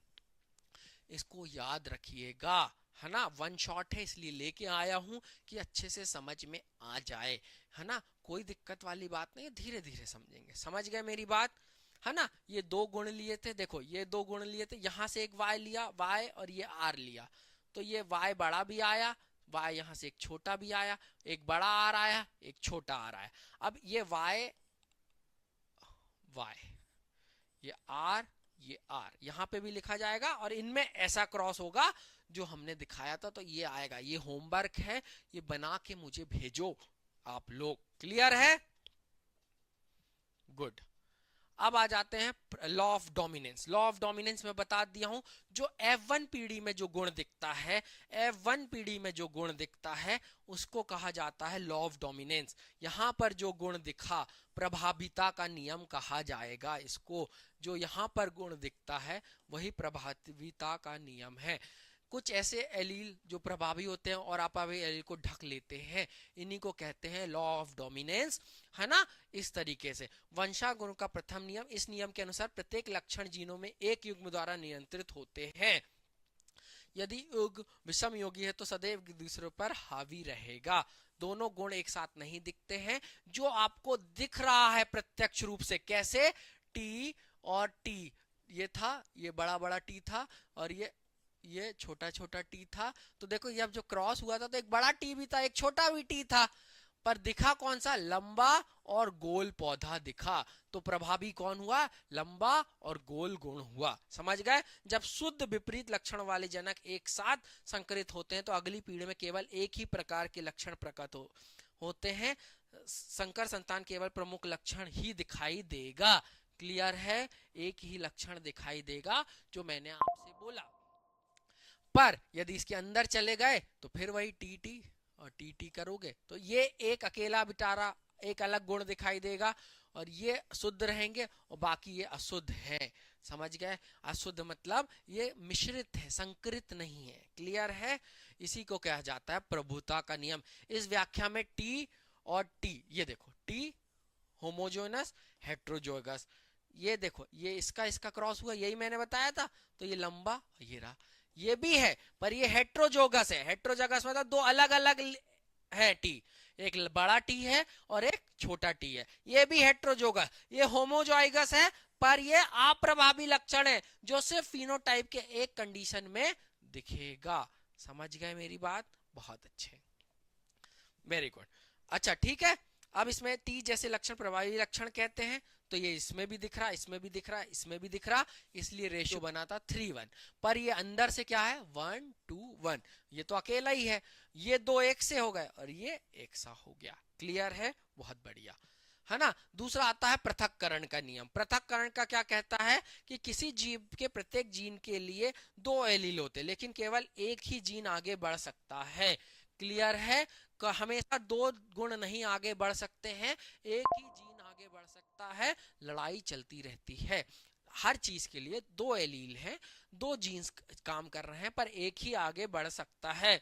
इसको याद रखिएगा, है ना, वन शॉट है इसलिए लेके आया हूं कि अच्छे से समझ में आ जाए, है ना, कोई दिक्कत वाली बात नहीं है, धीरे धीरे समझेंगे। समझ गए मेरी बात, है ना। ये 2 गुण लिए थे, देखो ये 2 गुण लिए थे, यहां से एक y लिया y और ये r लिया, तो ये y बड़ा भी आया, y यहां से एक छोटा भी आया, एक बड़ा r आया, एक छोटा r आया। अब ये y ये r ये r यहां पे भी लिखा जाएगा, और इनमें ऐसा क्रॉस होगा जो हमने दिखाया था। तो ये आएगा, ये होमवर्क है, ये बना के मुझे भेजो आप लोग। क्लियर है, गुड। अब आ जाते हैं law of dominance. Law of dominance में बता दिया हूं, जो F1 पीढ़ी में जो गुण दिखता है, F1 पीढ़ी में जो गुण दिखता है उसको कहा जाता है लॉ ऑफ डोमिनेंस। यहां पर जो गुण दिखा, प्रभाविता का नियम कहा जाएगा इसको। जो यहां पर गुण दिखता है वही प्रभाविता का नियम है। कुछ ऐसे एलील जो प्रभावी होते हैं और अप्रभावी एलील को ढक लेते हैं, इन्हीं को कहते हैं लॉ ऑफ डोमिनेंस, है ना। इस तरीके से वंशागुण का प्रथम नियम, इस नियम के अनुसार प्रत्येक लक्षण जीनों में एक युग्म द्वारा नियंत्रित होते हैं। यदि युग्म विषम योगी है तो सदैव एक दूसरे पर हावी रहेगा। दोनों गुण एक साथ नहीं दिखते हैं। जो आपको दिख रहा है प्रत्यक्ष रूप से, कैसे, टी और टी, ये था, ये बड़ा बड़ा टी था, और ये छोटा छोटा टी था। तो देखो ये अब जो क्रॉस हुआ था तो एक बड़ा टी भी था, एक छोटा भी टी था, पर दिखा कौन सा, लंबा और गोल पौधा दिखा। तो प्रभावी कौन हुआ, लंबा और गोल गुण हुआ। समझ गए। जब शुद्ध विपरीत लक्षण वाले जनक एक साथ संकरित होते हैं तो अगली पीढ़ी में केवल एक ही प्रकार के लक्षण प्रकट होते हैं। संकर संतान केवल प्रमुख लक्षण ही दिखाई देगा। क्लियर है, एक ही लक्षण दिखाई देगा जो मैंने आपसे बोला। पर यदि इसके अंदर चले गए तो फिर वही टी टी और टी टी करोगे तो ये एक अकेला बिटारा एक अलग गुण दिखाई देगा, और ये शुद्ध रहेंगे और बाकी ये अशुद्ध है। समझ गए, अशुद्ध मतलब ये मिश्रित है, संकरित नहीं है। क्लियर है, इसी को कहा जाता है प्रभुता का नियम। इस व्याख्या में टी और टी, ये देखो टी होमोजोनस हेट्रोजोगस, ये देखो ये इसका क्रॉस हुआ, यही मैंने बताया था। तो ये लंबा, ये रहा, ये भी है, पर ये हेट्रोजोगस है। हेट्रोजोगस मतलब 2 अलग अलग है टी, एक बड़ा टी है और एक छोटा टी है। ये भी हेट्रोजोगस, ये होमोजोइगस है, पर ये अप्रभावी लक्षण है जो सिर्फ फिनोटाइप के एक कंडीशन में दिखेगा। समझ गए मेरी बात, बहुत अच्छे, वेरी गुड। अच्छा ठीक है, अब इसमें टी जैसे लक्षण प्रभावी लक्षण कहते हैं, तो ये इसमें भी दिख रहा, इसमें भी दिख रहा, इसमें भी दिख रहा, इसलिए रेशियो बना था 3:1। पर ये अंदर से क्या है, 1:1, ये तो अकेला ही है। ये 2 एक से हो गए और ये एक सा हो गया। क्लियर है, बहुत बढ़िया, है ना। दूसरा आता है पृथक्करण का नियम। पृथक्करण का क्या कहता है कि किसी जीव के प्रत्येक जीन के लिए 2 एलील होते, लेकिन केवल एक ही जीन आगे बढ़ सकता है। क्लियर है, हमेशा 2 गुण नहीं आगे बढ़ सकते हैं, एक ही जीन आगे बढ़ सकता है। लड़ाई चलती रहती है, हर चीज के लिए 2 एलील हैं, 2 जीन्स काम कर रहे हैं, पर एक ही आगे बढ़ सकता है।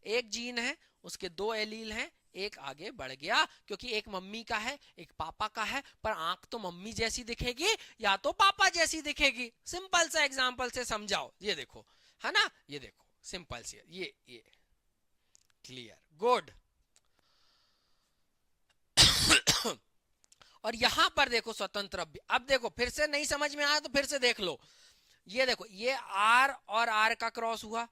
एक जीन है, उसके 2 एलील हैं, एक आगे बढ़ गया, क्योंकि एक मम्मी का है एक पापा का है, पर आंख तो मम्मी जैसी दिखेगी या तो पापा जैसी दिखेगी। सिंपल सा एग्जांपल से समझाओ, ये देखो, है ना, ये देखो सिंपल सी, ये क्लियर, गुड। और यहां पर देखो स्वतंत्र अवयव। अब देखो फिर से नहीं समझ में आया तो फिर से देख लो। ये देखो ये आर और आर का क्रॉस हुआ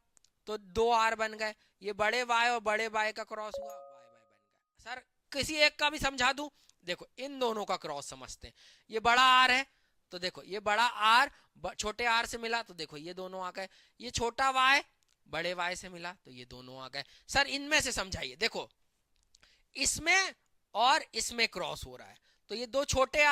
तो दो आर बन गए। ये बड़े वाई और बड़े वाई का क्रॉस हुआ, वाई वाई बन गए। सर किसी एक का भी समझा दूं? देखो इन दोनों का क्रॉस समझते हैं। ये बड़ा आर है तो देखो ये बड़ा आर छोटे आर से मिला तो देखो ये दोनों आ गए। ये छोटा वाई बड़े वाई से मिला तो ये दोनों आ गए। सर इनमें से समझाइए, देखो इसमें और इसमें क्रॉस हो रहा है तो ये दो छोटे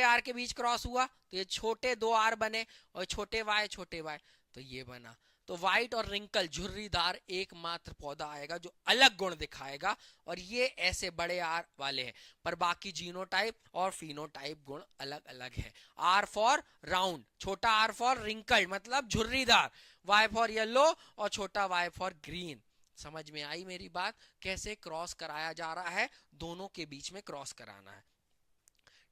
आर के बीच क्रॉस हुआ तो ये छोटे दो आर बने, और छोटे वाई तो ये बना। तो व्हाइट और रिंकल झुर्रीदार एकमात्र पौधा आएगा जो अलग गुण दिखाएगा, और ये ऐसे बड़े आर वाले हैं, पर बाकी जीनोटाइप और फिनोटाइप गुण अलग अलग है। आर फॉर राउंड, छोटा आर फॉर रिंकल मतलब झुर्रीदार, वाई फॉर येलो और छोटा वाई फॉर ग्रीन। समझ में आई मेरी बात? कैसे क्रॉस कराया जा रहा है, दोनों के बीच में क्रॉस कराना है।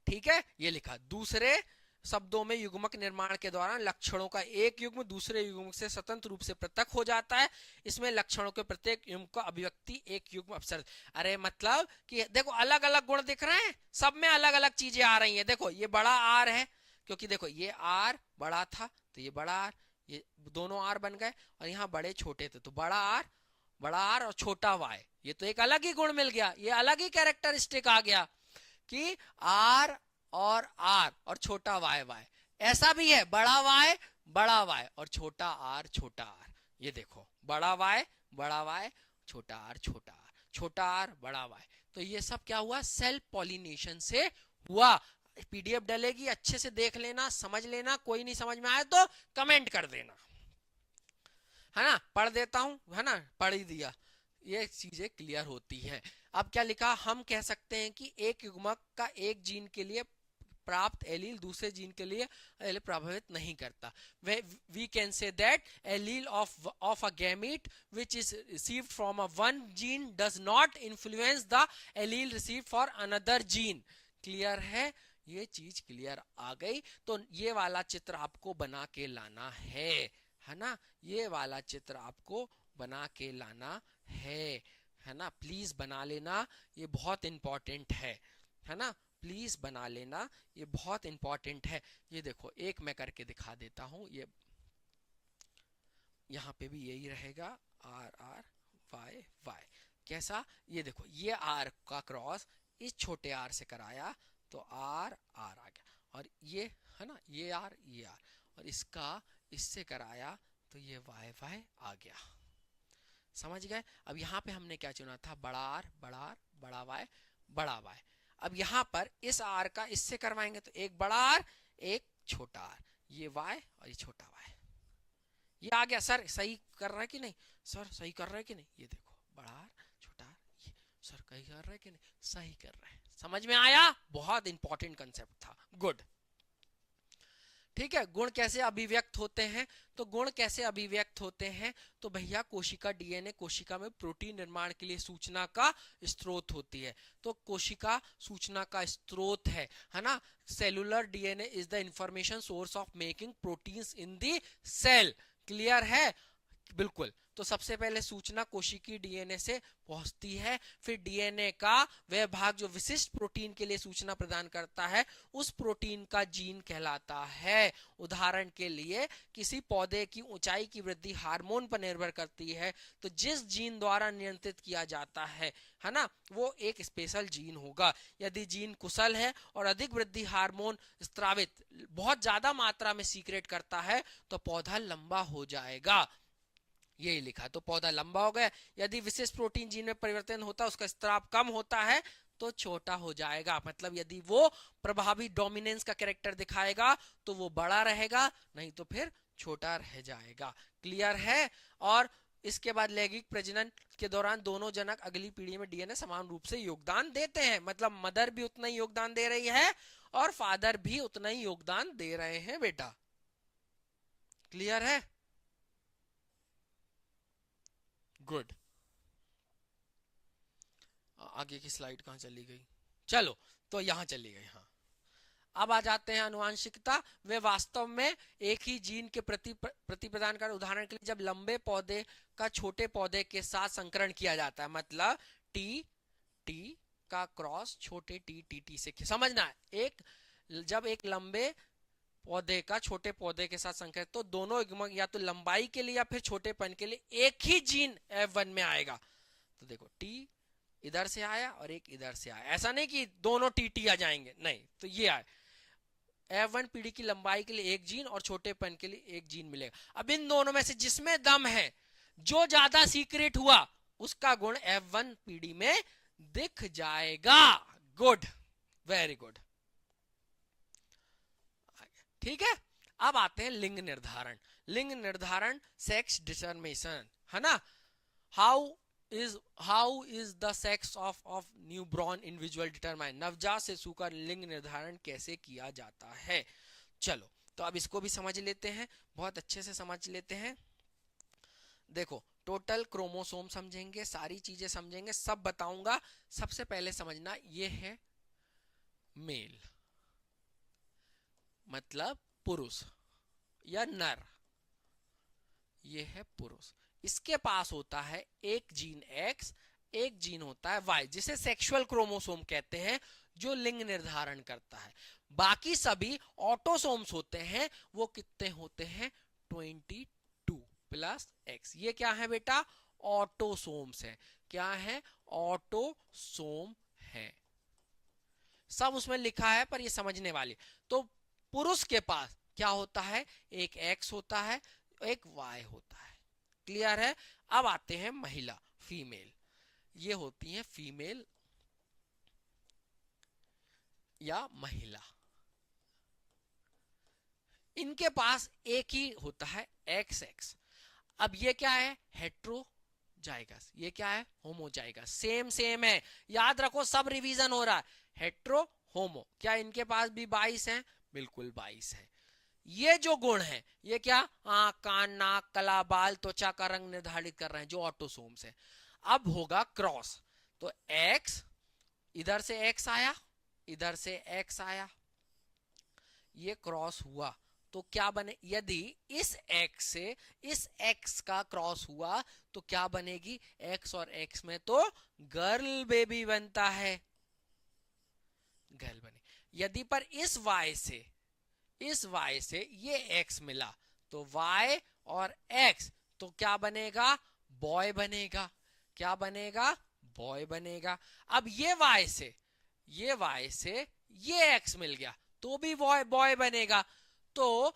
ठीक है, ये लिखा। दूसरे शब्दों में युग्मक निर्माण के दौरान लक्षणों का एक युग्म दूसरे युग्म से स्वतंत्र रूप से पृथक हो जाता है। इसमें लक्षणों के प्रत्येक युग्म का अभिव्यक्ति एक युग्म अपसर्ग। अरे मतलब कि देखो अलग अलग गुण दिख रहे हैं, सब में अलग अलग चीजें आ रही हैं। देखो ये बड़ा आर है क्योंकि देखो ये आर बड़ा था तो ये बड़ा आर, ये दोनों आर बन गए, और यहाँ बड़े छोटे थे तो बड़ा आर और छोटा वाई, ये तो एक अलग ही गुण मिल गया, ये अलग ही कैरेक्टरिस्टिक आ गया कि आर और छोटा वाई ऐसा भी है, बड़ा वाई और छोटा आर। ये देखो बड़ा वाई छोटा आर छोटा आर बड़ा वाई। तो ये सब क्या हुआ? सेल्फ पॉलिनेशन से हुआ। पीडीएफ डलेगी, अच्छे से देख लेना, समझ लेना। कोई नहीं समझ में आया तो कमेंट कर देना, है ना। पढ़ देता हूं, है ना, पढ़ ही दिया, ये चीजें क्लियर होती हैं। अब क्या लिखा? हम कह सकते हैं कि एक युग्मक का एक जीन के लिए प्राप्त एलील दूसरे जीन के लिए प्रभावित नहीं करता। We can say that allele of a gamete which is received from a one gene does not influence the allele received for another gene. Clear है? ये चीज क्लियर आ गई। तो ये वाला चित्र आपको बना के लाना है ना, ये वाला चित्र आपको बना के लाना है ना। प्लीज बना लेना, ये बहुत इंपॉर्टेंट है ना। प्लीज बना लेना, ये बहुत इंपॉर्टेंट है। ये देखो एक मैं करके दिखा देता हूं, ये यहाँ पे भी यही रहेगा, आर आर वाई वाई। कैसा? ये देखो ये आर का क्रॉस इस छोटे आर से कराया तो आर आर आ गया, और ये है ना ये आर और इसका इससे कराया तो ये वाई वाई आ गया। समझ गए? अब यहाँ पे हमने क्या चुना था? बड़ा आर बड़ा वाई। अब यहाँ पर इस आर का इससे करवाएंगे तो एक बड़ा आर एक छोटा आर, ये वाई और ये छोटा वाई, ये आ गया। सर सही कर रहा है कि नहीं? सर सही कर रहा है कि नहीं? ये देखो बड़ा आर छोटा आर, ये सर सही कर रहा है कि नहीं? सही कर रहा है। समझ में आया? बहुत इंपॉर्टेंट कंसेप्ट था। गुड। ठीक है, गुण कैसे अभिव्यक्त होते हैं? तो गुण कैसे अभिव्यक्त होते हैं? तो भैया कोशिका डीएनए कोशिका में प्रोटीन निर्माण के लिए सूचना का स्रोत होती है। तो कोशिका सूचना का स्रोत है ना। Cellular DNA is the information source of making proteins in the cell. Clear है? बिल्कुल। तो सबसे पहले सूचना कोशिकीय डीएनए से पहुंचती है, फिर डीएनए का वह भाग जो विशिष्ट प्रोटीन के लिए सूचना प्रदान करता है उस प्रोटीन का जीन कहलाता है। उदाहरण के लिए किसी पौधे की ऊंचाई की वृद्धि हार्मोन पर निर्भर करती है, तो जिस जीन द्वारा नियंत्रित किया जाता है ना, वो एक स्पेशल जीन होगा। यदि जीन कुशल है और अधिक वृद्धि हार्मोन स्त्रावित बहुत ज्यादा मात्रा में सीक्रेट करता है तो पौधा लंबा हो जाएगा। यही लिखा, तो पौधा लंबा हो गया। यदि विशेष प्रोटीन जीन में परिवर्तन होता है, उसका स्त्राव कम होता है तो छोटा हो जाएगा। मतलब यदि वो प्रभावी डोमिनेंस का कैरेक्टर दिखाएगा तो वो बड़ा रहेगा, नहीं तो फिर छोटा रह जाएगा। क्लियर है? और इसके बाद लैंगिक प्रजनन के दौरान दोनों जनक अगली पीढ़ी में डीएनए समान रूप से योगदान देते हैं। मतलब मदर भी उतना ही योगदान दे रही है और फादर भी उतना ही योगदान दे रहे हैं बेटा। क्लियर है? गुड। आगे की स्लाइड कहां चली गई? चलो तो यहां चली गई। हाँ, अब आ जाते हैं अनुवांशिकता। वे वास्तव में एक ही जीन के प्रति प्रदान कर। उदाहरण के लिए जब लंबे पौधे का छोटे पौधे के साथ संकरण किया जाता है, मतलब टी टी का क्रॉस छोटे टी टी टी से समझना है। एक जब एक लंबे पौधे का छोटे पौधे के साथ संकरण तो दोनों युग्मक या तो लंबाई के लिए या फिर छोटेपन के लिए एक ही जीन F1 में आएगा। तो देखो टी इधर से आया और एक इधर से आया, ऐसा नहीं कि दोनों टी आ जाएंगे, नहीं, तो ये आए F1 पीढ़ी की लंबाई के लिए एक जीन और छोटेपन के लिए एक जीन मिलेगा। अब इन दोनों में से जिसमें दम है, जो ज्यादा सीक्रेट हुआ, उसका गुण F1 पीढ़ी में दिख जाएगा। गुड, वेरी गुड, ठीक है। अब आते हैं लिंग निर्धारण। लिंग निर्धारण, सेक्स डिटर्मिनेशन, है ना। How is the sex of newborn individual determine, नवजात शिशु का लिंग निर्धारण कैसे किया जाता है। चलो तो अब इसको भी समझ लेते हैं, बहुत अच्छे से समझ लेते हैं। देखो टोटल क्रोमोसोम समझेंगे, सारी चीजें समझेंगे, सब बताऊंगा। सबसे पहले समझना, ये है मेल मतलब पुरुष या नर, ये है पुरुष। इसके पास होता है एक जीन X, एक जीन होता है Y, जिसे सेक्सुअल क्रोमोसोम कहते हैं, जो लिंग निर्धारण करता है। बाकी सभी ऑटोसोम्स होते हैं, वो कितने होते हैं 22 प्लस X। ये क्या है बेटा, ऑटोसोम्स है। क्या है, ऑटोसोम है, सब उसमें लिखा है पर ये समझने वाले। तो पुरुष के पास क्या होता है, एक X होता है, एक Y होता है, क्लियर है। अब आते हैं महिला, फीमेल, ये होती है फीमेल या महिला। इनके पास एक ही होता है XX। अब ये क्या है, हेट्रोजाइगस, ये क्या है, होमोजाइगस। सेम सेम है, याद रखो, सब रिवीजन हो रहा है। हेट्रो होमो, क्या इनके पास भी 22 है, बिल्कुल 22 है। ये जो गुण है, ये क्या, आंख, कान, नाक, गला, बाल, त्वचा का रंग निर्धारित कर रहे हैं, जो ऑटोसोम्स है। अब होगा क्रॉस, तो X, इधर से X आया, इधर से X आया, ये क्रॉस हुआ तो क्या बने, यदि इस X से इस X का क्रॉस हुआ तो क्या बनेगी, X और X में तो गर्ल बेबी बनता है, गर्ल बने। यदि पर इस Y से ये X मिला तो Y और X तो क्या बनेगा, बॉय बनेगा। क्या बनेगा, बॉय बनेगा। अब ये Y से ये X मिल गया तो भी बॉय बनेगा। तो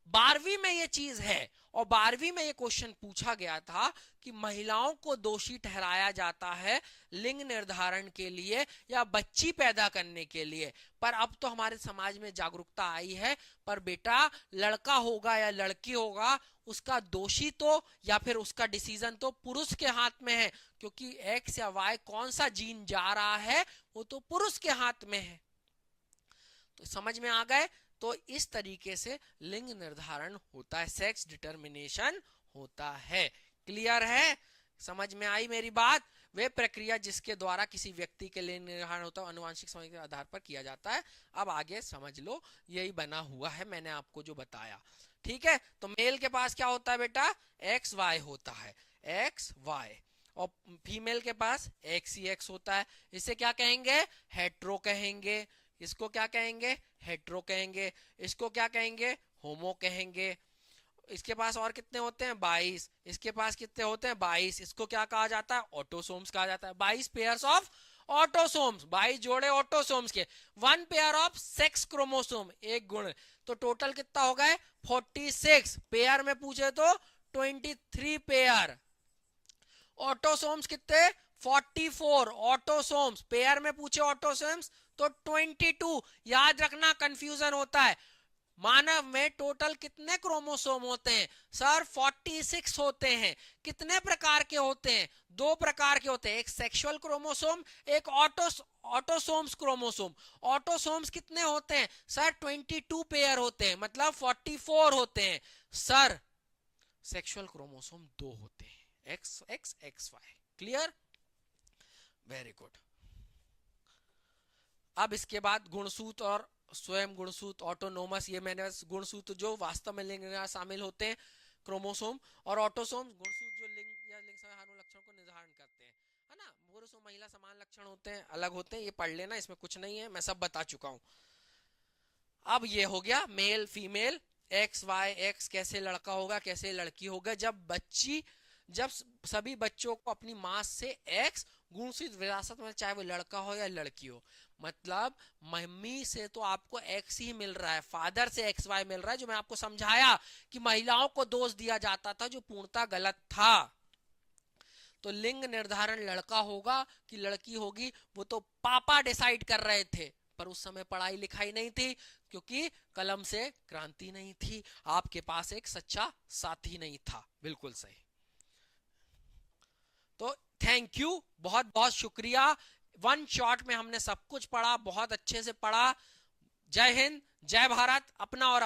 12वीं में ये चीज है, और 12वीं में ये क्वेश्चन पूछा गया था कि महिलाओं को दोषी ठहराया जाता है लिंग निर्धारण के लिए या बच्ची पैदा करने के लिए। पर अब तो हमारे समाज में जागरूकता आई है, पर बेटा लड़का होगा या लड़की होगा, उसका दोषी तो या फिर उसका डिसीजन तो पुरुष के हाथ में है, क्योंकि X या Y कौन सा जीन जा रहा है वो तो पुरुष के हाथ में है। तो समझ में आ गए। तो इस तरीके से लिंग निर्धारण होता है, सेक्स डिटर्मिनेशन होता है, क्लियर है, समझ में आई मेरी बात। वे प्रक्रिया जिसके द्वारा किसी व्यक्ति के लिंग निर्धारण होता है आनुवांशिक समय के आधार पर किया जाता है। अब आगे समझ लो, यही बना हुआ है मैंने आपको जो बताया, ठीक है। तो मेल के पास क्या होता है बेटा, XY होता है, XY, और फीमेल के पास XX होता है। इसे क्या कहेंगे, हेट्रो कहेंगे। इसको क्या कहेंगे, हेट्रो कहेंगे। इसको क्या कहेंगे, होमो कहेंगे। इसके पास और कितने होते हैं, 22। इसके पास कितने होते हैं, 22। इसको क्या कहा जाता है, ऑटोसोम्स कहा जाता है। 22 पेयर्स ऑफ ऑटोसोम्स, 22 जोड़े ऑटोसोम्स के, 1 पेयर ऑफ सेक्स क्रोमोसोम, एक गुण। तो टोटल कितना हो गए, 46। पेयर में पूछे तो 23 पेयर। ऑटोसोम्स कितने, 44 ऑटोसोम्स। पेयर में पूछे ऑटोसोम्स तो 22। याद रखना, कंफ्यूजन होता है। मानव में टोटल कितने क्रोमोसोम होते हैं, सर 46 होते हैं। कितने प्रकार के होते हैं, 2 प्रकार के होते हैं, एक सेक्सुअल क्रोमोसोम, एक ऑटोसोम्स क्रोमोसोम। ऑटोसोम्स कितने होते हैं, सर 22 पेयर होते हैं, मतलब 44 होते हैं। सर सेक्सुअल क्रोमोसोम 2 होते हैं, XX XY, clear, very good. अब इसके बाद गुणसूत्र और स्वयं गुणसूत्र, ऑटोनोमस, ये मैंने गुणसूत्र जो वास्तव में लिंग शामिल होते हैं क्रोमोसोम, और ऑटोसोम गुणसूत्र जो लिंग या लिंग हार्मोन लक्षणों को निर्धारण करते हैं, है ना। पुरुष और महिला समान लक्षण होते हैं, अलग होते हैं, ये पढ़ लेना, इसमें कुछ नहीं है, मैं सब बता चुका हूं। अब ये हो गया male female, X Y, X कैसे लड़का होगा कैसे लड़की होगा। जब सभी बच्चों को अपनी मां से एक्स गुणसित विरासत में, चाहे वो लड़का हो या लड़की हो, मतलब मम्मी से तो आपको एक्स ही मिल रहा है, फादर से एक्स वाई मिल रहा है, जो मैं आपको समझाया कि महिलाओं को दोष दिया जाता था जो पूर्णतः गलत था। तो लिंग निर्धारण लड़का होगा कि लड़की होगी वो तो पापा डिसाइड कर रहे थे, पर उस समय पढ़ाई लिखाई नहीं थी, क्योंकि कलम से क्रांति नहीं थी, आपके पास एक सच्चा साथी नहीं था। बिल्कुल सही। तो थैंक यू, बहुत बहुत शुक्रिया। वन शॉट में हमने सब कुछ पढ़ा, बहुत अच्छे से पढ़ा। जय हिंद, जय भारत, अपना और